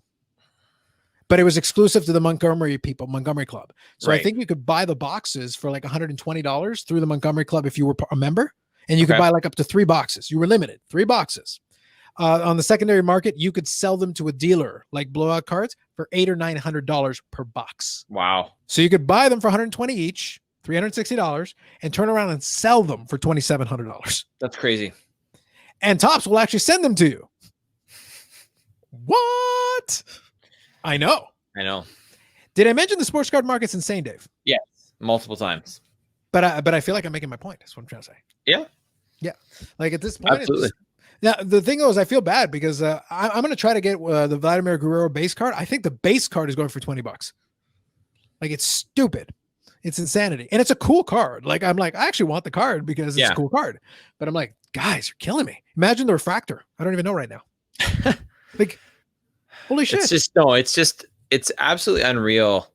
But it was exclusive to the Montgomery Club. So I think you could buy the boxes for like $120 through the Montgomery Club if you were a member, and you could buy like up to 3 boxes. You were limited, 3 boxes. On the secondary market, you could sell them to a dealer like blowout cards for $800 or $900 per box. Wow. So you could buy them for $120 each, $360, and turn around and sell them for $2,700. That's crazy. And Topps will actually send them to you. What? I know. Did I mention the sports card market's insane, Dave? Yes, multiple times. But I feel like I'm making my point. That's what I'm trying to say. Yeah. Like at this point, absolutely. Now the thing though is I feel bad because I'm going to try to get the Vladimir Guerrero base card. I think the base card is going for $20. Like it's stupid. It's insanity. And it's a cool card. Like I'm like, I actually want the card because it's a cool card. But I'm like, guys, you're killing me. Imagine the refractor. I don't even know right now. Like, holy shit. It's absolutely unreal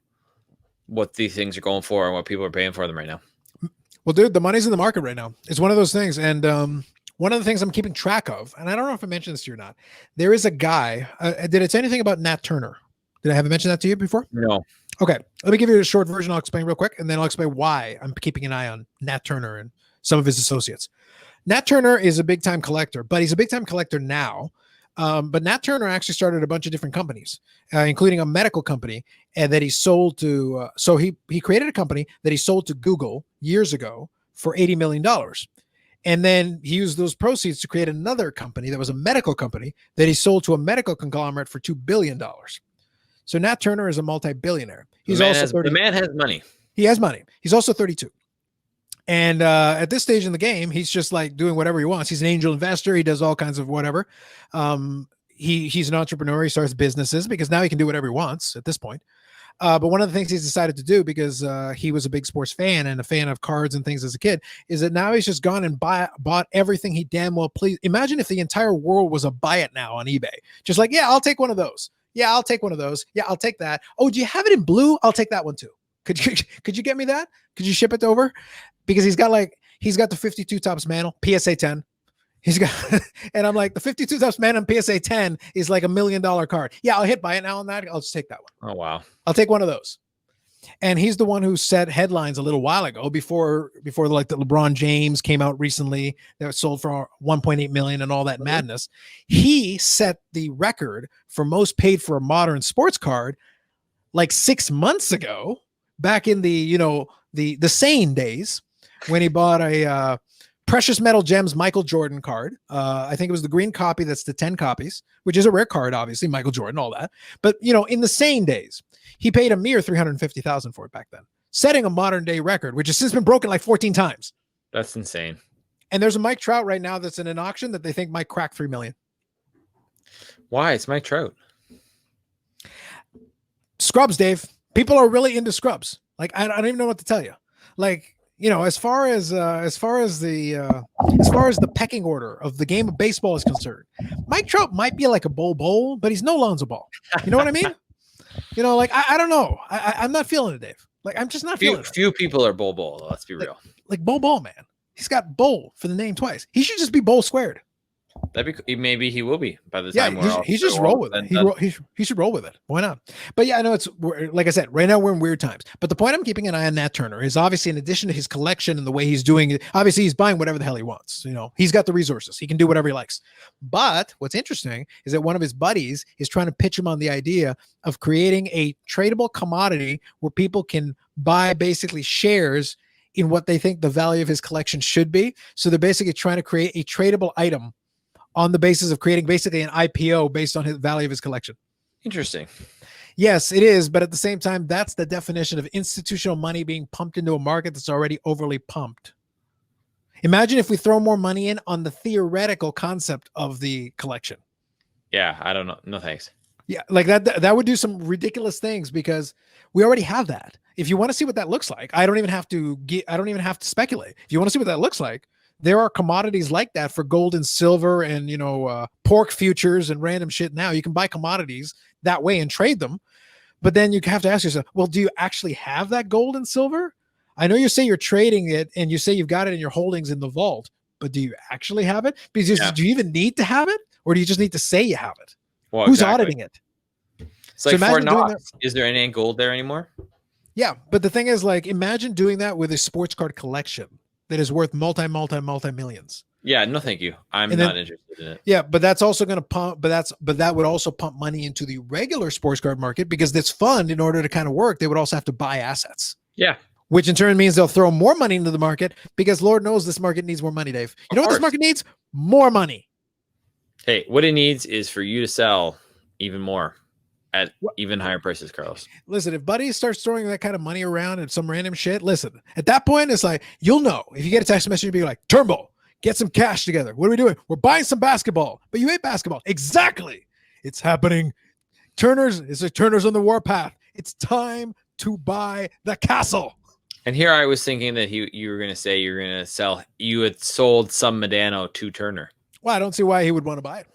what these things are going for and what people are paying for them right now. Well, dude, the money's in the market right now. It's one of those things. And one of the things I'm keeping track of, and I don't know if I mentioned this to you or not, there is a guy. Did it say anything about Nat Turner? Did I have mentioned that to you before? No. Okay. Let me give you a short version. I'll explain real quick, and then I'll explain why I'm keeping an eye on Nat Turner and some of his associates. Nat Turner is a big-time collector, but he's a big-time collector now. But Nat Turner actually started a bunch of different companies, including a medical company that he sold to. So he created a company that he sold to Google years ago for $80 million. And then he used those proceeds to create another company that was a medical company that he sold to a medical conglomerate for $2 billion. So Nat Turner is a multi-billionaire. The man has money. He has money. He's also 32. And at this stage in the game, he's just like doing whatever he wants. He's an angel investor. He does all kinds of whatever. He's an entrepreneur. He starts businesses because now he can do whatever he wants at this point. But one of the things he's decided to do, because he was a big sports fan and a fan of cards and things as a kid, is that now he's just gone and bought everything he damn well pleased. Imagine if the entire world was a buy it now on eBay. Just like, yeah, I'll take one of those. Yeah, I'll take one of those. Yeah, I'll take that. Oh, do you have it in blue? I'll take that one too. Could you get me that? Could you ship it over? Because he's got the 52 tops mantle, PSA 10. He's got, and I'm like, the 52 tops man on PSA 10 is like $1 million card. Yeah, I'll hit buy it now on that. I'll just take that one. Oh, wow. I'll take one of those. And he's the one who set headlines a little while ago before like the LeBron James came out recently that was sold for 1.8 million and all that madness. He set the record for most paid for a modern sports card like 6 months ago, back in the sane days, when he bought a Precious Metal Gems Michael Jordan card. I think it was the green copy that's the 10 copies, which is a rare card, obviously, Michael Jordan, all that. But, in the sane days, he paid a mere $350,000 for it back then, setting a modern day record, which has since been broken like 14 times. That's insane. And there's a Mike Trout right now that's in an auction that they think might crack 3 million. Why? It's Mike Trout. Scrubs, Dave. People are really into scrubs. Like, I don't even know what to tell you. Like, as far as the pecking order of the game of baseball is concerned, Mike Trout might be like a Bol, but he's no Lonzo Ball. You know what I mean? Like I don't know. I'm not feeling it, Dave. Like I'm just not feeling it. Few people are Bol. Let's be real. Like Bol, man. He's got Bol for the name twice. He should just be Bol squared. Maybe he will be by the time he just roll with it. He should roll with it. Why not? But yeah, I know like I said, right now we're in weird times. But the point I'm keeping an eye on Nat Turner is obviously, in addition to his collection and the way he's doing it, obviously he's buying whatever the hell he wants. He's got the resources. He can do whatever he likes. But what's interesting is that one of his buddies is trying to pitch him on the idea of creating a tradable commodity where people can buy basically shares in what they think the value of his collection should be. So they're basically trying to create a tradable item on the basis of creating basically an IPO based on his value of his collection. Interesting. Yes, it is. But at the same time, that's the definition of institutional money being pumped into a market that's already overly pumped. Imagine if we throw more money in on the theoretical concept of the collection. Yeah, I don't know. No, thanks. Yeah, like that would do some ridiculous things because we already have that. If you want to see what that looks like, I don't even have to speculate. If you want to see what that looks like, there are commodities like that for gold and silver and, pork futures and random shit. Now you can buy commodities that way and trade them. But then you have to ask yourself, well, do you actually have that gold and silver? I know you say you're trading it and you say you've got it in your holdings in the vault, but do you actually have it? Because do you even need to have it? Or do you just need to say you have it? Well, who's auditing it? It's like Fort Knox. Is there any gold there anymore? Yeah. But the thing is, like, imagine doing that with a sports card collection that is worth multi millions. Yeah, no, thank you. I'm not interested in it. Yeah, but that's also going to pump. But that would also pump money into the regular sports card market because this fund, in order to kind of work, they would also have to buy assets. Yeah, which in turn means they'll throw more money into the market because Lord knows this market needs more money, Dave. You know what this market needs? More money. Hey, what it needs is for you to sell even more at even higher prices, Carlos. Listen, if Buddy starts throwing that kind of money around and some random shit, listen, at that point, it's like, you'll know. If you get a text message, you'll be like, Turnbull, get some cash together. What are we doing? We're buying some basketball. But you hate basketball. Exactly. It's happening. Turner's on the warpath. It's time to buy the castle. And here I was thinking that you were going to say you're going to sell. You had sold some Medano to Turner. Well, I don't see why he would want to buy it.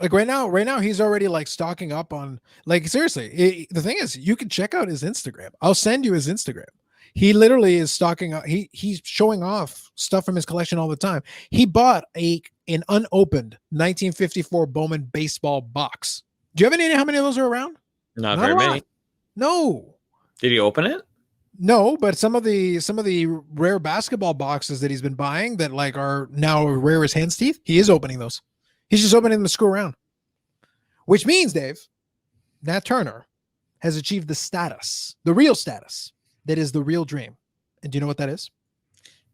Like right now, he's already like stocking up on, like, seriously, the thing is, you can check out his Instagram. I'll send you his Instagram. He literally is stocking up. He's showing off stuff from his collection all the time. He bought an unopened 1954 Bowman baseball box. Do you have any idea how many of those are around? Not very many. No. Did he open it? No, but some of the rare basketball boxes that he's been buying that like are now rare as hen's teeth, he is opening those. He's just opening them to screw around. Which means, Dave, Nat Turner has achieved the real status that is the real dream. And do you know what that is?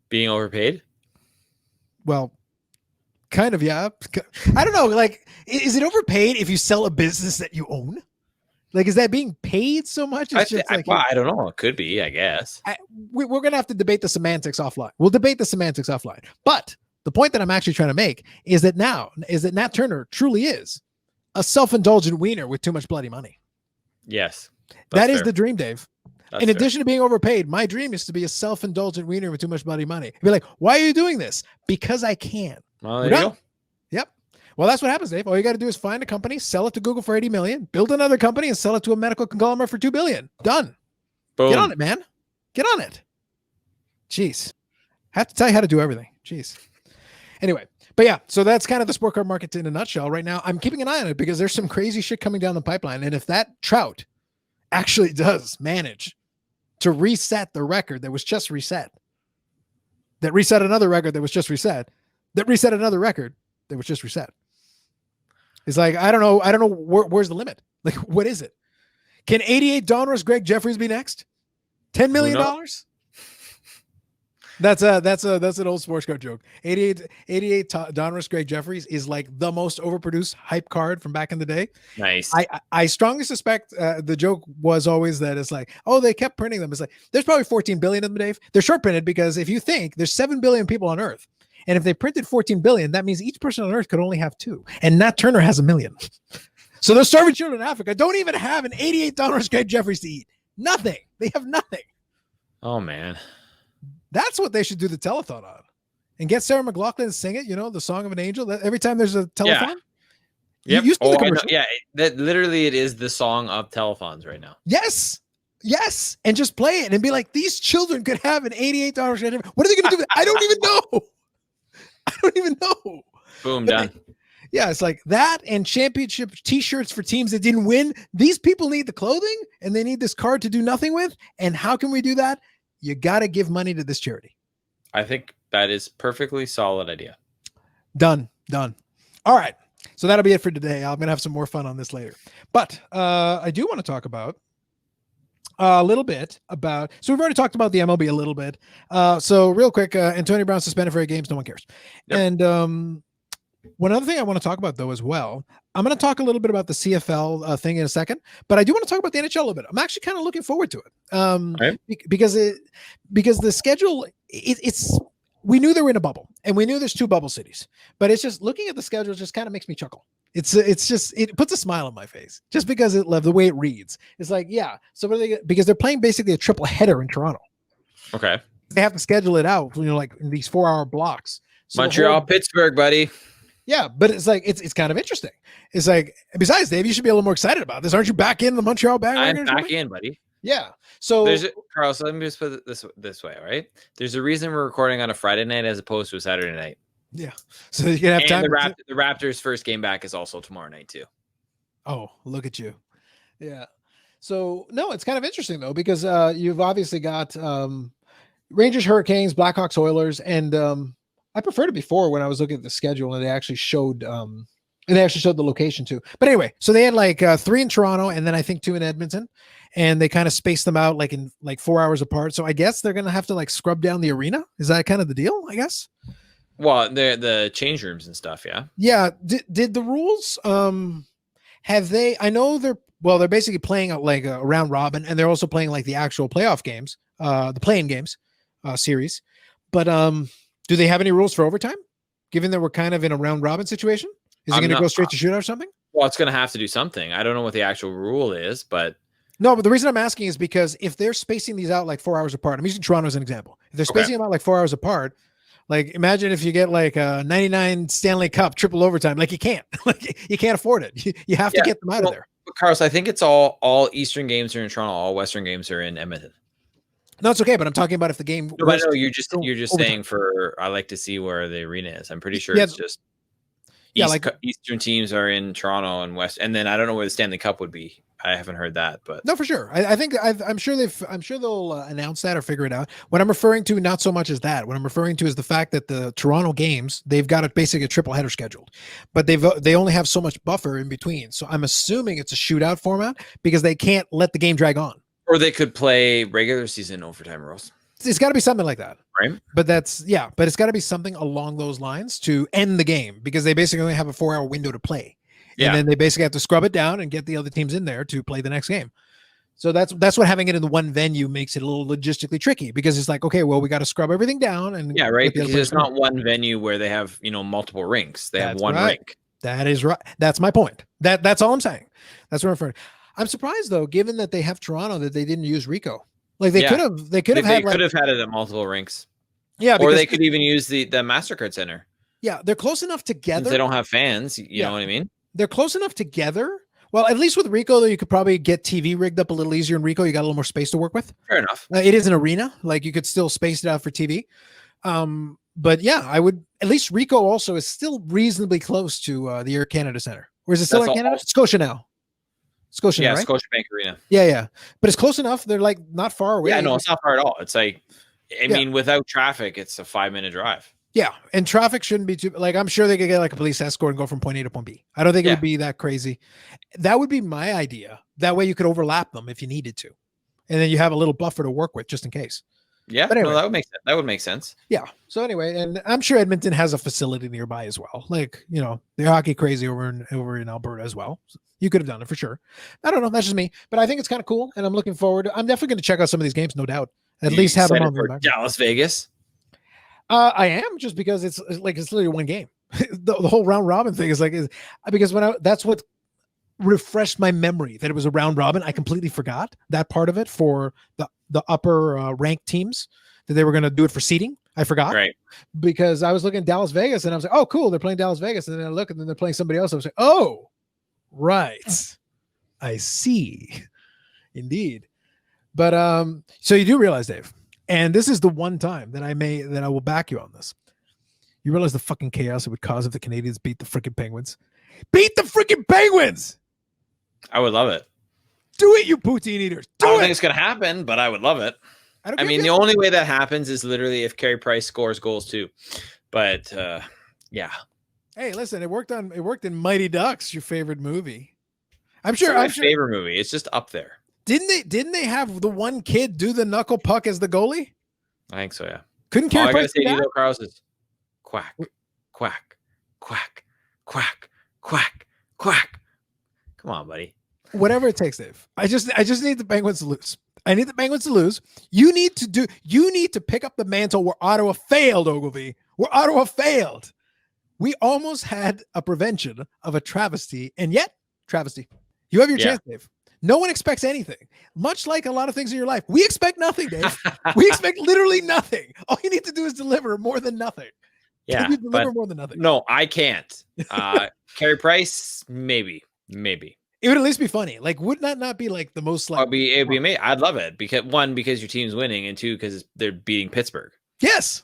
Being overpaid? Well, kind of, yeah. I don't know. Like, is it overpaid if you sell a business that you own? Like, is that being paid so much? It's just like, I don't know. It could be, I guess. we're going to have to debate the semantics offline. We'll debate the semantics offline. But the point that I'm actually trying to make is that Nat Turner truly is a self-indulgent wiener with too much bloody money. Yes. That is the dream, Dave. That's in addition to being overpaid, my dream is to be a self-indulgent wiener with too much bloody money. Be like, why are you doing this? Because I can. Well, there you go. Yep. Well, that's what happens, Dave. All you got to do is find a company, sell it to Google for 80 million, build another company, and sell it to a medical conglomerate for 2 billion. Done. Boom. Get on it, man. Get on it. Jeez. Have to tell you how to do everything. Jeez. Anyway, but yeah, so that's kind of the sport card market in a nutshell right now. I'm keeping an eye on it because there's some crazy shit coming down the pipeline. And if that Trout actually does manage to reset the record that was just reset, that reset another record that was just reset, that reset another record that was just reset. It's like, I don't know where's the limit? Like, what is it? Can 88 Donruss Greg Jeffries be next? $10 million? That's an old sports card joke. 88 Donruss Greg Jeffries is like the most overproduced hype card from back in the day. Nice. I strongly suspect the joke was always that it's like, oh, they kept printing them. It's like, there's probably 14 billion of them, Dave. They're short printed because if you think there's 7 billion people on Earth, and if they printed 14 billion, that means each person on Earth could only have 2. And Nat Turner has 1 million. So those starving children in Africa don't even have an 88 Donruss Greg Jeffries to eat. Nothing. They have nothing. Oh, man. That's what they should do the telethon on, and get Sarah McLachlan to sing it. You know, the song of an angel. That every time there's a telethon. Yeah. Yep. That literally it is the song of telethons right now. Yes. And just play it and be like, these children could have an $88. What are they going to do with it? I don't even know. Boom, but done. Yeah, it's like that and championship t-shirts for teams that didn't win. These people need the clothing and they need this card to do nothing with. And how can we do that? You got to give money to this charity. I think that is perfectly solid idea. Done. All right. So that'll be it for today. I'm going to have some more fun on this later. But I do want to talk about a little bit about, so we've already talked about the MLB a little bit. So real quick, Antonio Brown suspended for 8 games. No one cares. Yep. And one other thing I want to talk about though, as well, I'm going to talk a little bit about the CFL thing in a second, but I do want to talk about the NHL a little bit. I'm actually kind of looking forward to it because the schedule, it's, we knew they were in a bubble and we knew there's 2 bubble cities, but it's just looking at the schedule just kind of makes me chuckle. It's just, it puts a smile on my face just because the way it reads. It's like, yeah. So what are they, because they're playing basically a triple header in Toronto. Okay. They have to schedule it out, like in these 4-hour blocks. So Montreal, Pittsburgh, buddy. Yeah, but it's like it's kind of interesting. It's like, besides, Dave, you should be a little more excited about this. Aren't you back in the Montreal bandwagon? I'm back in, buddy. Yeah. So Carl, so let me just put it this way, all right? There's a reason we're recording on a Friday night as opposed to a Saturday night. Yeah. So you can have time. The Raptors' first game back is also tomorrow night too. Oh, look at you. Yeah. So no, it's kind of interesting though, because you've obviously got Rangers, Hurricanes, Blackhawks, Oilers, and I preferred it before when I was looking at the schedule and they actually showed the location too. But anyway, so they had like 3 in Toronto and then I think 2 in Edmonton, and they kind of spaced them out like in like 4 hours apart. So I guess they're gonna have to like scrub down the arena. Is that kind of the deal? I guess. Well, the change rooms and stuff, yeah. Yeah. Did the rules have they? I know they're basically playing like a round robin, and they're also playing like the actual playoff games, the playing games series. But do they have any rules for overtime? Given that we're kind of in a round robin situation, is it going to go straight to shootout or something? Well, it's going to have to do something. I don't know what the actual rule is, but no. But the reason I'm asking is because if they're spacing these out like 4 hours apart, I'm using Toronto as an example. If they're spacing them out like 4 hours apart, like imagine if you get like a 99 Stanley Cup triple overtime, like you can't afford it. You have to get them out of there. Carlos, I think it's all Eastern games are in Toronto, all Western games are in Edmonton. No, it's okay, but I'm talking about if the game. No, I know you're just saying for. I like to see where the arena is. I'm pretty sure it's just. Eastern teams are in Toronto and West, and then I don't know where the Stanley Cup would be. I haven't heard that, but no, for sure. I'm sure they'll announce that or figure it out. What I'm referring to, not so much as that. What I'm referring to is the fact that the Toronto games, they've got basically a triple header scheduled, but they only have so much buffer in between. So I'm assuming it's a shootout format because they can't let the game drag on. Or they could play regular season overtime rules. It's got to be something like that. Right. But it's got to be something along those lines to end the game because they basically only have a 4-hour window to play. And Yeah. then they basically have to scrub it down and get the other teams in there to play the next game. So that's what having it in the one venue makes it a little logistically tricky, because it's like, okay, well, we got to scrub everything down and Yeah, right. get the other Because players it's not one venue where they have, multiple rinks. They have That's one right. rink. That is right. That's my point. That's all I'm saying. That's what I'm referring to. I'm surprised though, given that they have Toronto, that they didn't use Rico. Like they Yeah. could have. They could have They had could have had it at multiple rinks. yeah, Or because they could even use the MasterCard Center. yeah, they're close enough Since together. they don't have fans, you know what I mean? They're close enough together. Well, at least with Rico, though, you could probably get TV rigged up a little easier in Rico. You got a little more space to work with. Fair enough. It is an arena. Like you could still space it out for TV. But yeah, I would at least Rico also is still reasonably close to the Air Canada Center. Or is it still Air Canada? Scotia now. Scotia, yeah, right? Scotiabank Arena. Yeah. But it's close enough. They're like not far away. Yeah, no, it's not far at all. It's like, I mean, without traffic, it's a 5-minute drive. Yeah, and traffic shouldn't be too, like, I'm sure they could get like a police escort and go from point A to point B. I don't think it would be that crazy. That would be my idea. That way you could overlap them if you needed to. And then you have a little buffer to work with just in case. Yeah, but anyway, no, that would make sense. Yeah. So anyway, and I'm sure Edmonton has a facility nearby as well. Like, they're hockey crazy over in Alberta as well. So you could have done it for sure. I don't know. That's just me. But I think it's kind of cool. And I'm looking forward. I'm definitely going to check out some of these games, no doubt. At least have them on for Dallas, Vegas. I am, just because it's literally one game. the whole round robin thing is because that's what refreshed my memory, that it was a round robin. I completely forgot that part of it for the upper ranked teams, that they were going to do it for seeding. I forgot, right? Because I was looking at Dallas Vegas and I was like, oh, cool, they're playing Dallas Vegas, and then I look and then they're playing somebody else. I was like, oh, right, I see, indeed. But so you do realize, Dave. And this is the one time that I will back you on this. You realize the fucking chaos it would cause if the Canadians beat the freaking Penguins? Beat the freaking Penguins! I would love it. Do it, you poutine eaters. I don't think it's going to happen, but I would love it. I mean, the only way that happens is literally if Carey Price scores goals too. But yeah. Hey, listen, it worked in Mighty Ducks, your favorite movie. I'm sure. It's my favorite movie. It's just up there. Didn't they have the one kid do the knuckle puck as the goalie? I think so, yeah. Couldn't Carey Price say Nito Carlos is quack, quack, quack, quack, quack, quack. Come on, buddy. Whatever it takes, Dave. I just need the Penguins to lose. I need the Penguins to lose. You need to pick up the mantle where Ottawa failed, Ogilvy. Where Ottawa failed. We almost had a prevention of a travesty, and yet travesty. You have your chance, Dave. No one expects anything. Much like a lot of things in your life, we expect nothing, Dave. We expect literally nothing. All you need to do is deliver more than nothing. Yeah, Can you deliver more than nothing? No, I can't. Carey Price, maybe. It would at least be funny. Like, would that not be like the most like? It'd be amazing. I'd love it because your team's winning, and two, because they're beating Pittsburgh. Yes,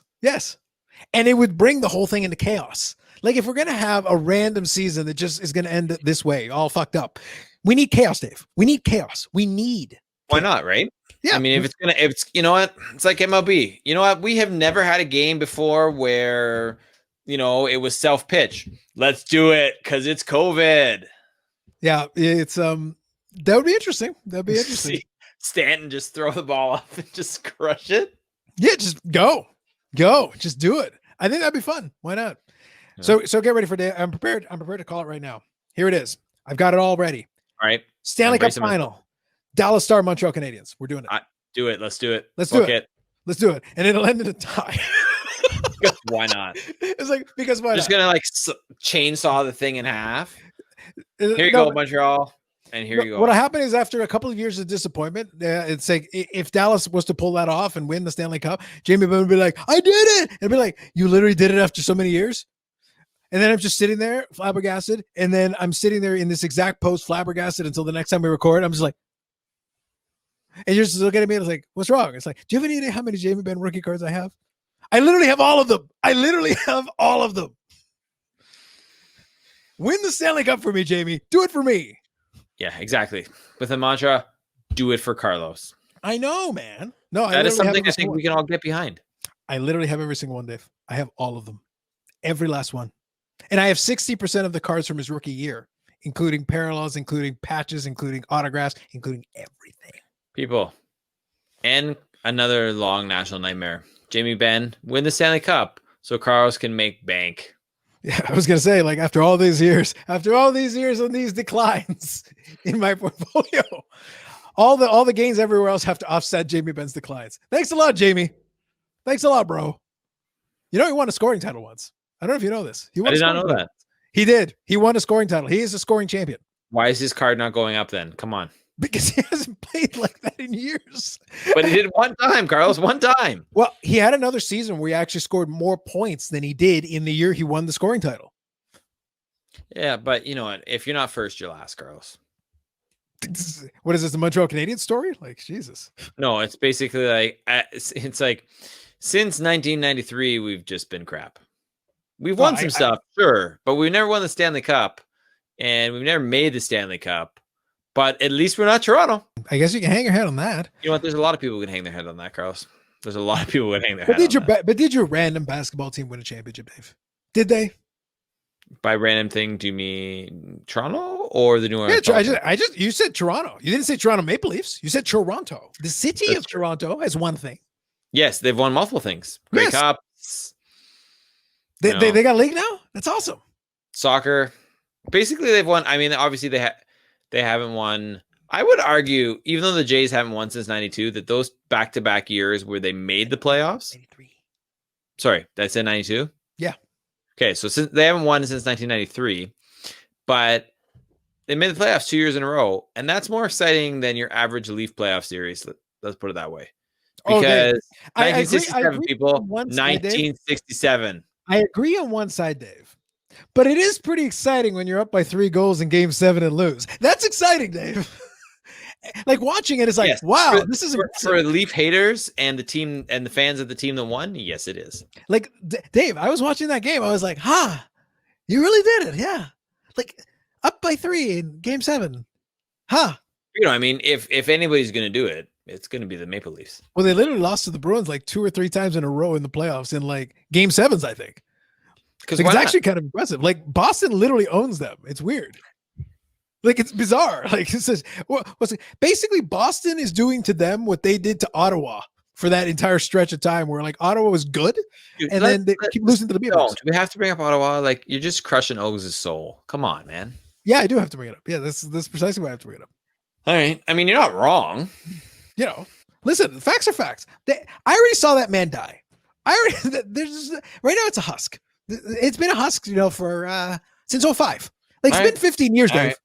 and it would bring the whole thing into chaos. Like, if we're gonna have a random season that just is gonna end this way, all fucked up, we need chaos, Dave. We need chaos. We need. Why not, right? Yeah. I mean, if it's you know what, it's like MLB. You know what? We have never had a game before where it was self pitch. Let's do it because it's COVID. Yeah, it's that would be interesting. That'd be interesting. Stanton just throw the ball up and just crush it. Yeah, just go, just do it. I think that'd be fun. Why not? Yeah. So get ready for day. I'm prepared to call it right now. Here it is. I've got it all ready. All right. Stanley Cup final. Dallas Star, Montreal Canadiens. We're doing it. Do it. Let's do it. Let's do it. Let's do it. And it'll end in a tie. Why not? It's like, because why? I'm just gonna chainsaw the thing in half. Here you go, Montreal. And here you go. What'll happen is, after a couple of years of disappointment, it's like, if Dallas was to pull that off and win the Stanley Cup, Jamie Benn would be like, I did it. And be like, you literally did it after so many years. And then I'm just sitting there flabbergasted. And then I'm sitting there in this exact post flabbergasted until the next time we record. I'm just like, and you're just looking at me and it's like, what's wrong? It's like, do you have any idea how many Jamie Benn rookie cards I have? I literally have all of them. Win the Stanley Cup for me, Jamie. Do it for me. Yeah, exactly. With a mantra, do it for Carlos. I know, man. No, that is something I think we can all get behind. I literally have every single one, Dave. I have all of them. Every last one. And I have 60% of the cards from his rookie year, including parallels, including patches, including autographs, including everything. People. And another long national nightmare. Jamie Benn win the Stanley Cup so Carlos can make bank. Yeah, I was gonna say, like, after all these years and these declines in my portfolio, all the gains everywhere else have to offset Jamie Benn's declines. Thanks a lot, Jamie. Thanks a lot, bro. You know, he won a scoring title once. I don't know if you know this. He won I a did not scoring know title. that. He did. He won a scoring title. He is a scoring champion Why is his card not going up then? Come on. because he hasn't played like that in years. But he did one time, Carlos, one time. Well, he had another season where he actually scored more points than he did in the year he won the scoring title. Yeah, but you know what? If you're not first, you're last, Carlos. What is this, the Montreal Canadiens story? Like, Jesus. No, it's basically like it's like since 1993, we've just been crap. We've won some stuff, sure, but we've never won the Stanley Cup, and we've never made the Stanley Cup. But at least we're not Toronto. I guess you can hang your head on that. You know what? There's a lot of people who can hang their head on that, Carlos. There's a lot of people who can hang their head on that. But did your random basketball team win a championship, Dave? Did they? By random thing, do you mean Toronto or the New Orleans? Yeah, you said Toronto. You didn't say Toronto Maple Leafs. You said Toronto. The city of Toronto has one thing. Yes, they've won multiple things. Grey Cups. They got a league now? That's awesome. Soccer. Basically, they've won. I mean, obviously, they haven't won. I would argue, even though the Jays haven't won since 92, that those back-to-back years where they made the playoffs. 93. Sorry, did I say 92? Yeah. Okay, so since they haven't won since 1993, but they made the playoffs 2 years in a row, and that's more exciting than your average Leaf playoff series. Let's put it that way. Because 1967, people, 1967. I agree on one side, Dave. But it is pretty exciting when you're up by 3 goals in Game 7 and lose. That's exciting, Dave. Like watching it is like, yes, wow, this is for Leaf haters and the team and the fans of the team that won. Yes, it is. Like Dave, I was watching that game. I was like, you really did it. Yeah. Like up by 3 in Game 7. You know, I mean, if anybody's going to do it, it's going to be the Maple Leafs. Well, they literally lost to the Bruins like 2 or 3 times in a row in the playoffs in like Game 7s, I think. Because it's actually kind of impressive. Like Boston literally owns them. It's weird. Like it's bizarre. Like it says, basically Boston is doing to them what they did to Ottawa for that entire stretch of time, where like Ottawa was good, and then they keep losing to the Beavers. Do we have to bring up Ottawa? Like you're just crushing O's soul. Come on, man. Yeah, I do have to bring it up. Yeah, that's precisely why I have to bring it up. All right. I mean, you're not wrong. You know, listen, facts are facts. I already saw that man die. Right now it's a husk. It's been a husk, you know, for since 05. Like it's been 15 years, Dave. Right.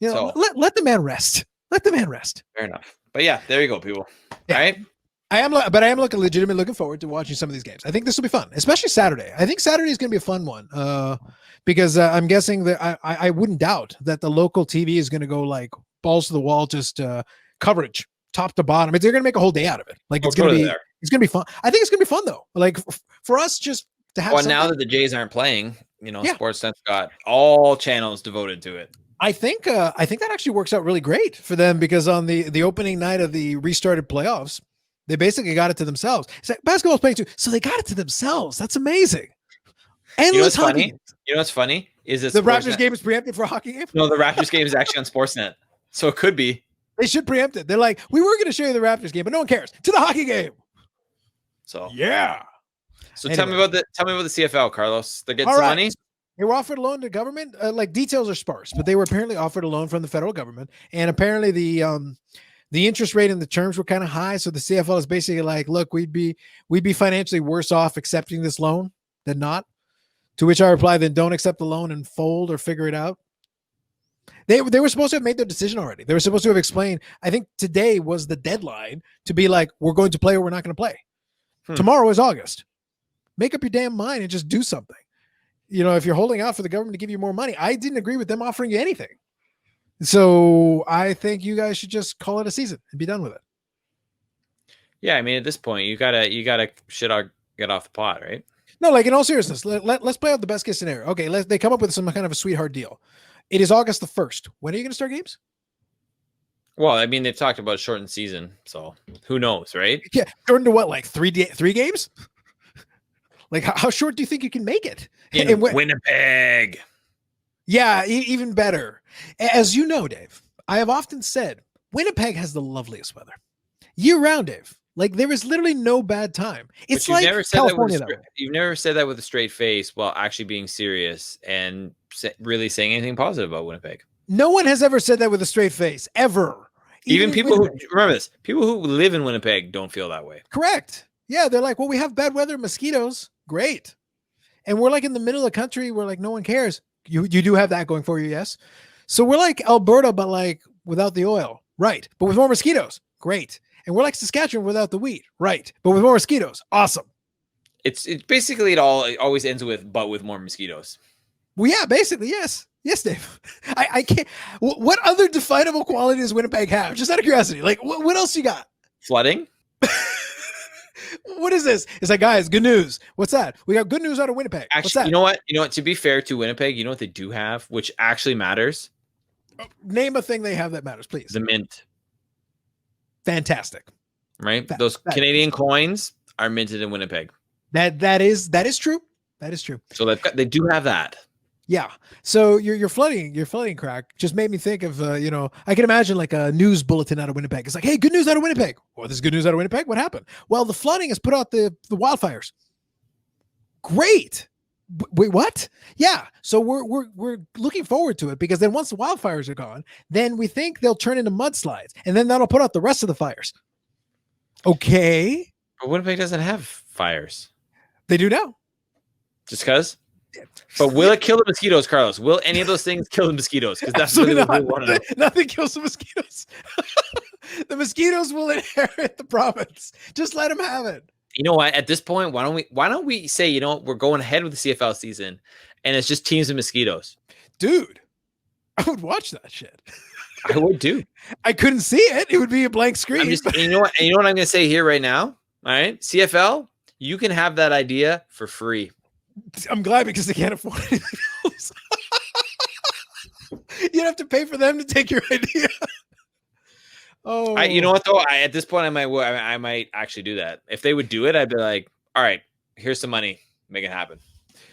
You know, let the man rest. Let the man rest. Fair enough. But yeah, there you go, people. Yeah. All right. I am legitimately looking forward to watching some of these games. I think this will be fun, especially Saturday. I think Saturday is going to be a fun one because I'm guessing that I wouldn't doubt that the local TV is going to go like balls to the wall, just coverage top to bottom. They're going to make a whole day out of it. Like it's going to be fun. I think it's going to be fun though. Like for us, just to have. Well, now that the Jays aren't playing, you know, Sportsnet's got all channels devoted to it. I think that actually works out really great for them because on the opening night of the restarted playoffs, they basically got it to themselves. It's like basketball's playing too, so they got it to themselves. That's amazing. Endless hockey. You know what's funny? Is it the Raptors game is preempted for a hockey game? No, the Raptors game is actually on Sportsnet, so it could be. They should preempt it. They're like, we were going to show you the Raptors game, but no one cares. To the hockey game. So yeah. So anyway. tell me about the CFL, Carlos. They're getting some money. They were offered a loan to government. Like details are sparse, but they were apparently offered a loan from the federal government, and apparently the interest rate and the terms were kind of high. So the CFL is basically like, look, we'd be financially worse off accepting this loan than not. To which I replied, then don't accept the loan and fold or figure it out. They were supposed to have made their decision already. They were supposed to have explained. I think today was the deadline to be like, we're going to play or we're not going to play. Tomorrow is August. Make up your damn mind and just do something. You know, if you're holding out for the government to give you more money, I didn't agree with them offering you anything. So I think you guys should just call it a season and be done with it. Yeah, I mean, at this point, you gotta get off the pot, right? No, like in all seriousness, let's play out the best case scenario. Okay, they come up with some kind of a sweetheart deal. It is August the 1st. When are you going to start games? Well, I mean, they've talked about shortened season, so who knows, right? Yeah, shortened to what, like three games? Like how short do you think you can make it? In Winnipeg. Yeah, even better. As you know, Dave, I have often said Winnipeg has the loveliest weather year round, Dave. Like there is literally no bad time. It's But you've like never said California that that with way. you've never said that with a straight face while actually being serious and really saying anything positive about Winnipeg. No one has ever said that with a straight face, ever. Even in people who Winnipeg. remember this, people who live in Winnipeg don't feel that way. Correct. Yeah, they're like, well, we have bad weather, mosquitoes. Great. And we're like in the middle of the country where like no one cares. You do have that going for you, yes. So we're like Alberta, but like without the oil. Right. But with more mosquitoes. Great. And we're like Saskatchewan without the wheat. Right. But with more mosquitoes. Awesome. It's basically it always ends with but with more mosquitoes. Well, yeah, basically, yes. Yes, Dave. I can't. What other definable quality does Winnipeg have? Just out of curiosity. Like, what else you got? Flooding? What is this? It's like, guys, good news. What's that? We got good news out of Winnipeg. Actually, What's that? you know what? To be fair to Winnipeg, you know what they do have, which actually matters? Name a thing they have that matters, please. The mint. Fantastic. Right? Those Canadian coins are minted in Winnipeg. That is true. That is true. So they do have that. Yeah. So your flooding crack just made me think of I can imagine like a news bulletin out of Winnipeg. It's like, hey, good news out of Winnipeg. Well, this is good news out of Winnipeg. What happened? Well, the flooding has put out the wildfires. Great. Wait, what? Yeah. So we're looking forward to it because then once the wildfires are gone, then we think they'll turn into mudslides, and then that'll put out the rest of the fires. Okay. But Winnipeg doesn't have fires. They do now. Just because? But will it kill the mosquitoes, Carlos? Will any of those things kill the mosquitoes? Because that's really what we want to know. Nothing kills the mosquitoes. The mosquitoes will inherit the province. Just let them have it. You know what? At this point, why don't we say, we're going ahead with the CFL season, and it's just teams of mosquitoes? Dude, I would watch that shit. I would too. I couldn't see it. It would be a blank screen. You know what? And you know what I'm going to say here right now? All right, CFL, you can have that idea for free. I'm glad because they can't afford anything else. You'd have to pay for them to take your idea. Oh, You know what though? At this point, I might actually do that. If they would do it, I'd be like, all right, here's some money, make it happen.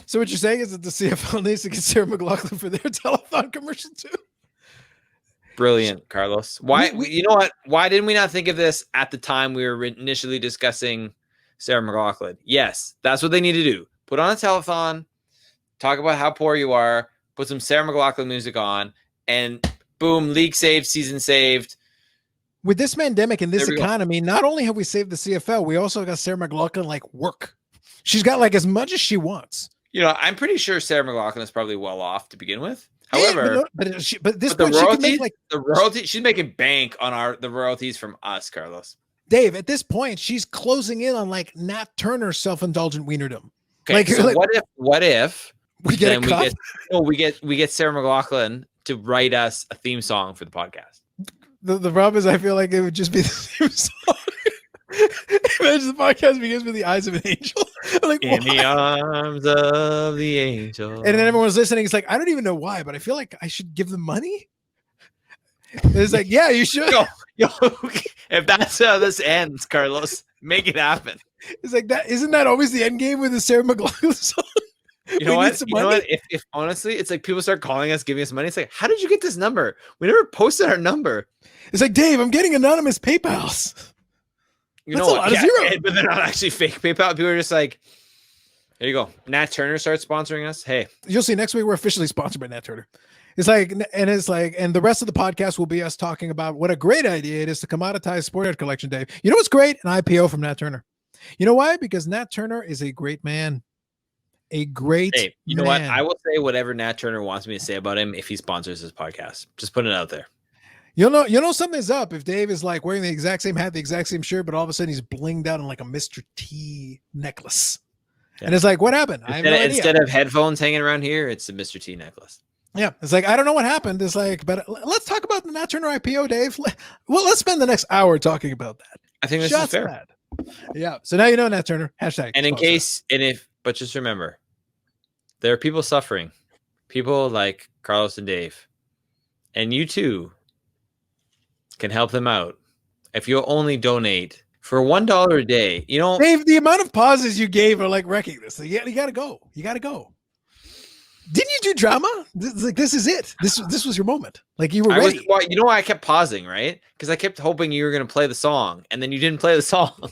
So what you're saying is that the CFL needs to get Sarah McLachlan for their telethon commercial too? Brilliant, Carlos. Why? You know what? Why didn't we not think of this at the time we were initially discussing Sarah McLachlan? Yes, that's what they need to do. Put on a telethon, talk about how poor you are, put some Sarah McLachlan music on, and boom, league saved, season saved. With this pandemic and this economy, not only have we saved the CFL, we also got Sarah McLachlan like work. She's got like as much as she wants. I'm pretty sure Sarah McLachlan is probably well off to begin with. However, but this point, the royalties, she can make like the royalty. She's making bank on the royalties from us, Carlos. Dave, at this point, she's closing in on like Nat Turner's self-indulgent wienerdom. Okay, so what if we get a cut? We get Sarah McLachlan to write us a theme song for the podcast. The problem is I feel like it would just be the same song. Imagine the podcast begins with the eyes of an angel. Like, in the arms of the angel. And then everyone's listening. It's like, I don't even know why, but I feel like I should give them money. It's like, yeah, you should. Yo, if that's how this ends, Carlos, make it happen. It's like that. Isn't that always the end game with the Sarah McLachlan song? You know what? If honestly, it's like people start calling us, giving us money. It's like, how did you get this number? We never posted our number. It's like, Dave, I'm getting anonymous PayPals. That's a lot of zeros. But they're not actually fake PayPal. People are just like, there you go. Nat Turner starts sponsoring us. Hey, you'll see next week we're officially sponsored by Nat Turner. And the rest of the podcast will be us talking about what a great idea it is to commoditize Sport Art Collection, Dave. You know what's great? An IPO from Nat Turner. You know why? Because Nat Turner is a great man. A great man. You know what? I will say whatever Nat Turner wants me to say about him if he sponsors his podcast. Just put it out there. You'll know something's up if Dave is like wearing the exact same hat, the exact same shirt, but all of a sudden he's blinged out in like a Mr. T necklace. Yeah. And it's like, what happened? Instead of headphones hanging around here, it's a Mr. T necklace. Yeah. It's like, I don't know what happened. It's like, but let's talk about the Nat Turner IPO, Dave. Well, let's spend the next hour talking about that. I think this is fair. Yeah. So now you know Nat Turner. Hashtag. And but just remember, there are people suffering. People like Carlos and Dave. And you too can help them out if you only donate for $1 a day. Dave, the amount of pauses you gave are like wrecking this. Like, you gotta go. Didn't you do drama? This is it. This was your moment. Like you were ready. You know why I kept pausing, right? Because I kept hoping you were going to play the song, and then you didn't play the song.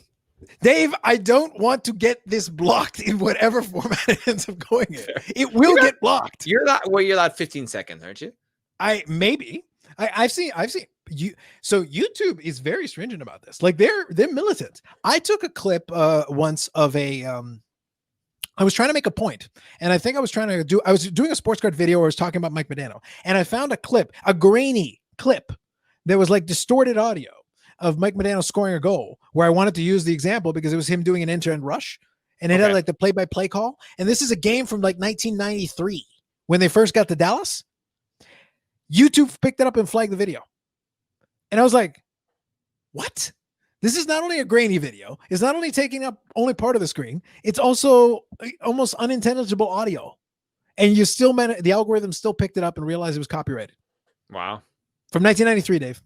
Dave, I don't want to get this blocked in whatever format it ends up going in. It will get blocked. You're allowed 15 seconds, aren't you? I've seen you. So YouTube is very stringent about this. Like they're militant. I took a clip once of a I was trying to make a point, and I think I was doing a sports card video where I was talking about Mike Modano, and I found a grainy clip that was like distorted audio of Mike Modano scoring a goal, where I wanted to use the example because it was him doing an end-to-end rush, and it had like the play-by-play call. And this is a game from like 1993 when they first got to Dallas. YouTube picked it up and flagged the video, and I was like, "What? This is not only a grainy video, it's not only taking up only part of the screen, it's also almost unintelligible audio." And the algorithm still picked it up and realized it was copyrighted. Wow. From 1993, Dave.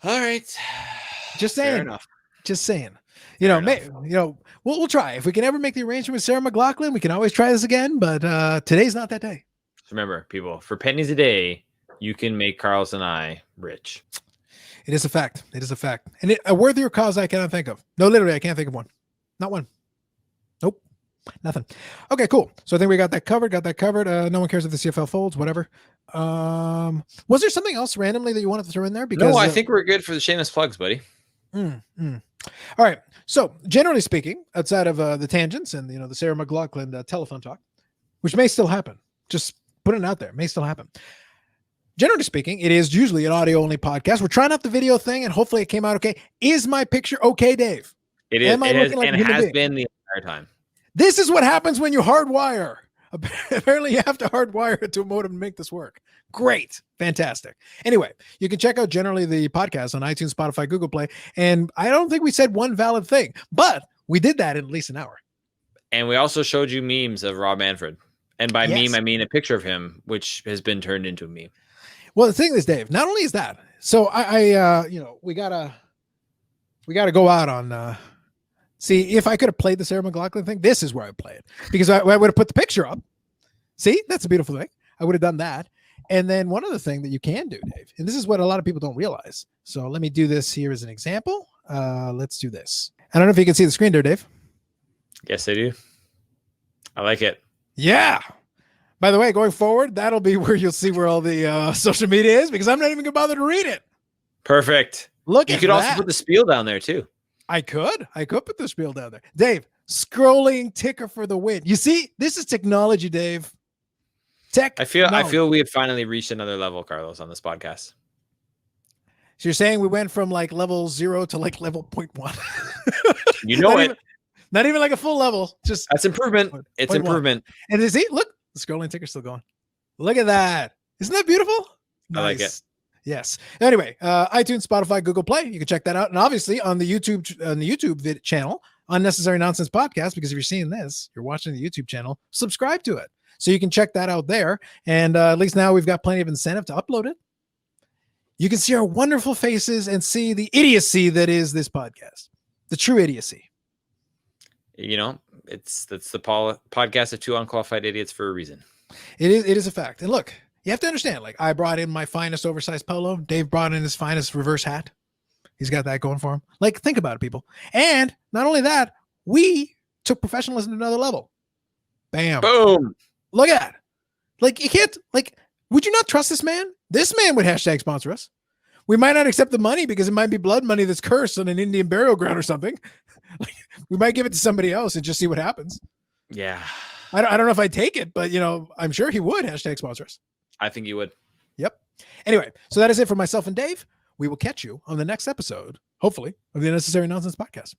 All right. Just saying. Fair enough. Just saying. We'll try. If we can ever make the arrangement with Sarah McLachlan, we can always try this again, but today's not that day. Remember, people, for pennies a day, you can make Carlos and I rich. It is a fact. It is a fact. And a worthier cause I cannot think of. No, literally, I can't think of one. Not one. Nope. Nothing. Okay, cool. So I think we got that covered. No one cares if the CFL folds, whatever. Was there something else randomly that you wanted to throw in there? Because no, I think we're good for the shameless plugs, buddy. All right. So generally speaking, outside of the tangents and the Sarah McLachlan telephone talk, which may still happen, just putting it out there, may still happen. Generally speaking, it is usually an audio only podcast. We're trying out the video thing, and hopefully it came out okay. Is my picture okay, Dave? It is. It has been the entire time. This is what happens when you hardwire. Apparently, you have to hardwire it to a modem to make this work. Great. Fantastic. Anyway, you can check out generally the podcast on iTunes, Spotify, Google Play. And I don't think we said one valid thing, but we did that in at least an hour. And we also showed you memes of Rob Manfred. And by meme, I mean a picture of him, which has been turned into a meme. Well, the thing is, Dave, not only is that, so we gotta go out on, see, if I could have played the Sarah McLachlan thing, this is where I would play it, because I would have put the picture up. See, that's a beautiful thing. I would have done that. And then one other thing that you can do, Dave, and this is what a lot of people don't realize. So let me do this here as an example. Let's do this. I don't know if you can see the screen there, Dave. Yes, I do. I like it. Yeah. By the way, going forward, that'll be where you'll see where all the social media is, because I'm not even going to bother to read it. Perfect. Look, you could also put the spiel down there too. I could put the spiel down there. Dave, scrolling ticker for the win. You see, this is technology, Dave. I feel we have finally reached another level, Carlos, on this podcast. So you're saying we went from like level 0 to like level 0.1. You know not even like a full level. Just that's improvement. It's improvement. And is it? Look, the scrolling ticker's still going. Look at that. Isn't that beautiful? Nice. I like it. Yes. Anyway, iTunes, Spotify, Google Play. You can check that out, and obviously on the YouTube channel, Unnecessary Nonsense Podcast. Because if you're seeing this, you're watching the YouTube channel. Subscribe to it, so you can check that out there. And at least now we've got plenty of incentive to upload it. You can see our wonderful faces and see the idiocy that is this podcast, the true idiocy. That's the podcast of two unqualified idiots for a reason. It is a fact. And look, you have to understand, like, I brought in my finest oversized polo. Dave brought in his finest reverse hat. He's got that going for him. Like, think about it, people. And not only that, we took professionalism to another level. Bam. Boom. Look at that. Like, you can't, like, would you not trust this man? This man would hashtag sponsor us. We might not accept the money because it might be blood money that's cursed on an Indian burial ground or something. Like, we might give it to somebody else and just see what happens. Yeah. I don't know if I'd take it, but, I'm sure he would hashtag sponsor us. I think you would. Yep. Anyway, so that is it for myself and Dave. We will catch you on the next episode, hopefully, of the Unnecessary Nonsense Podcast.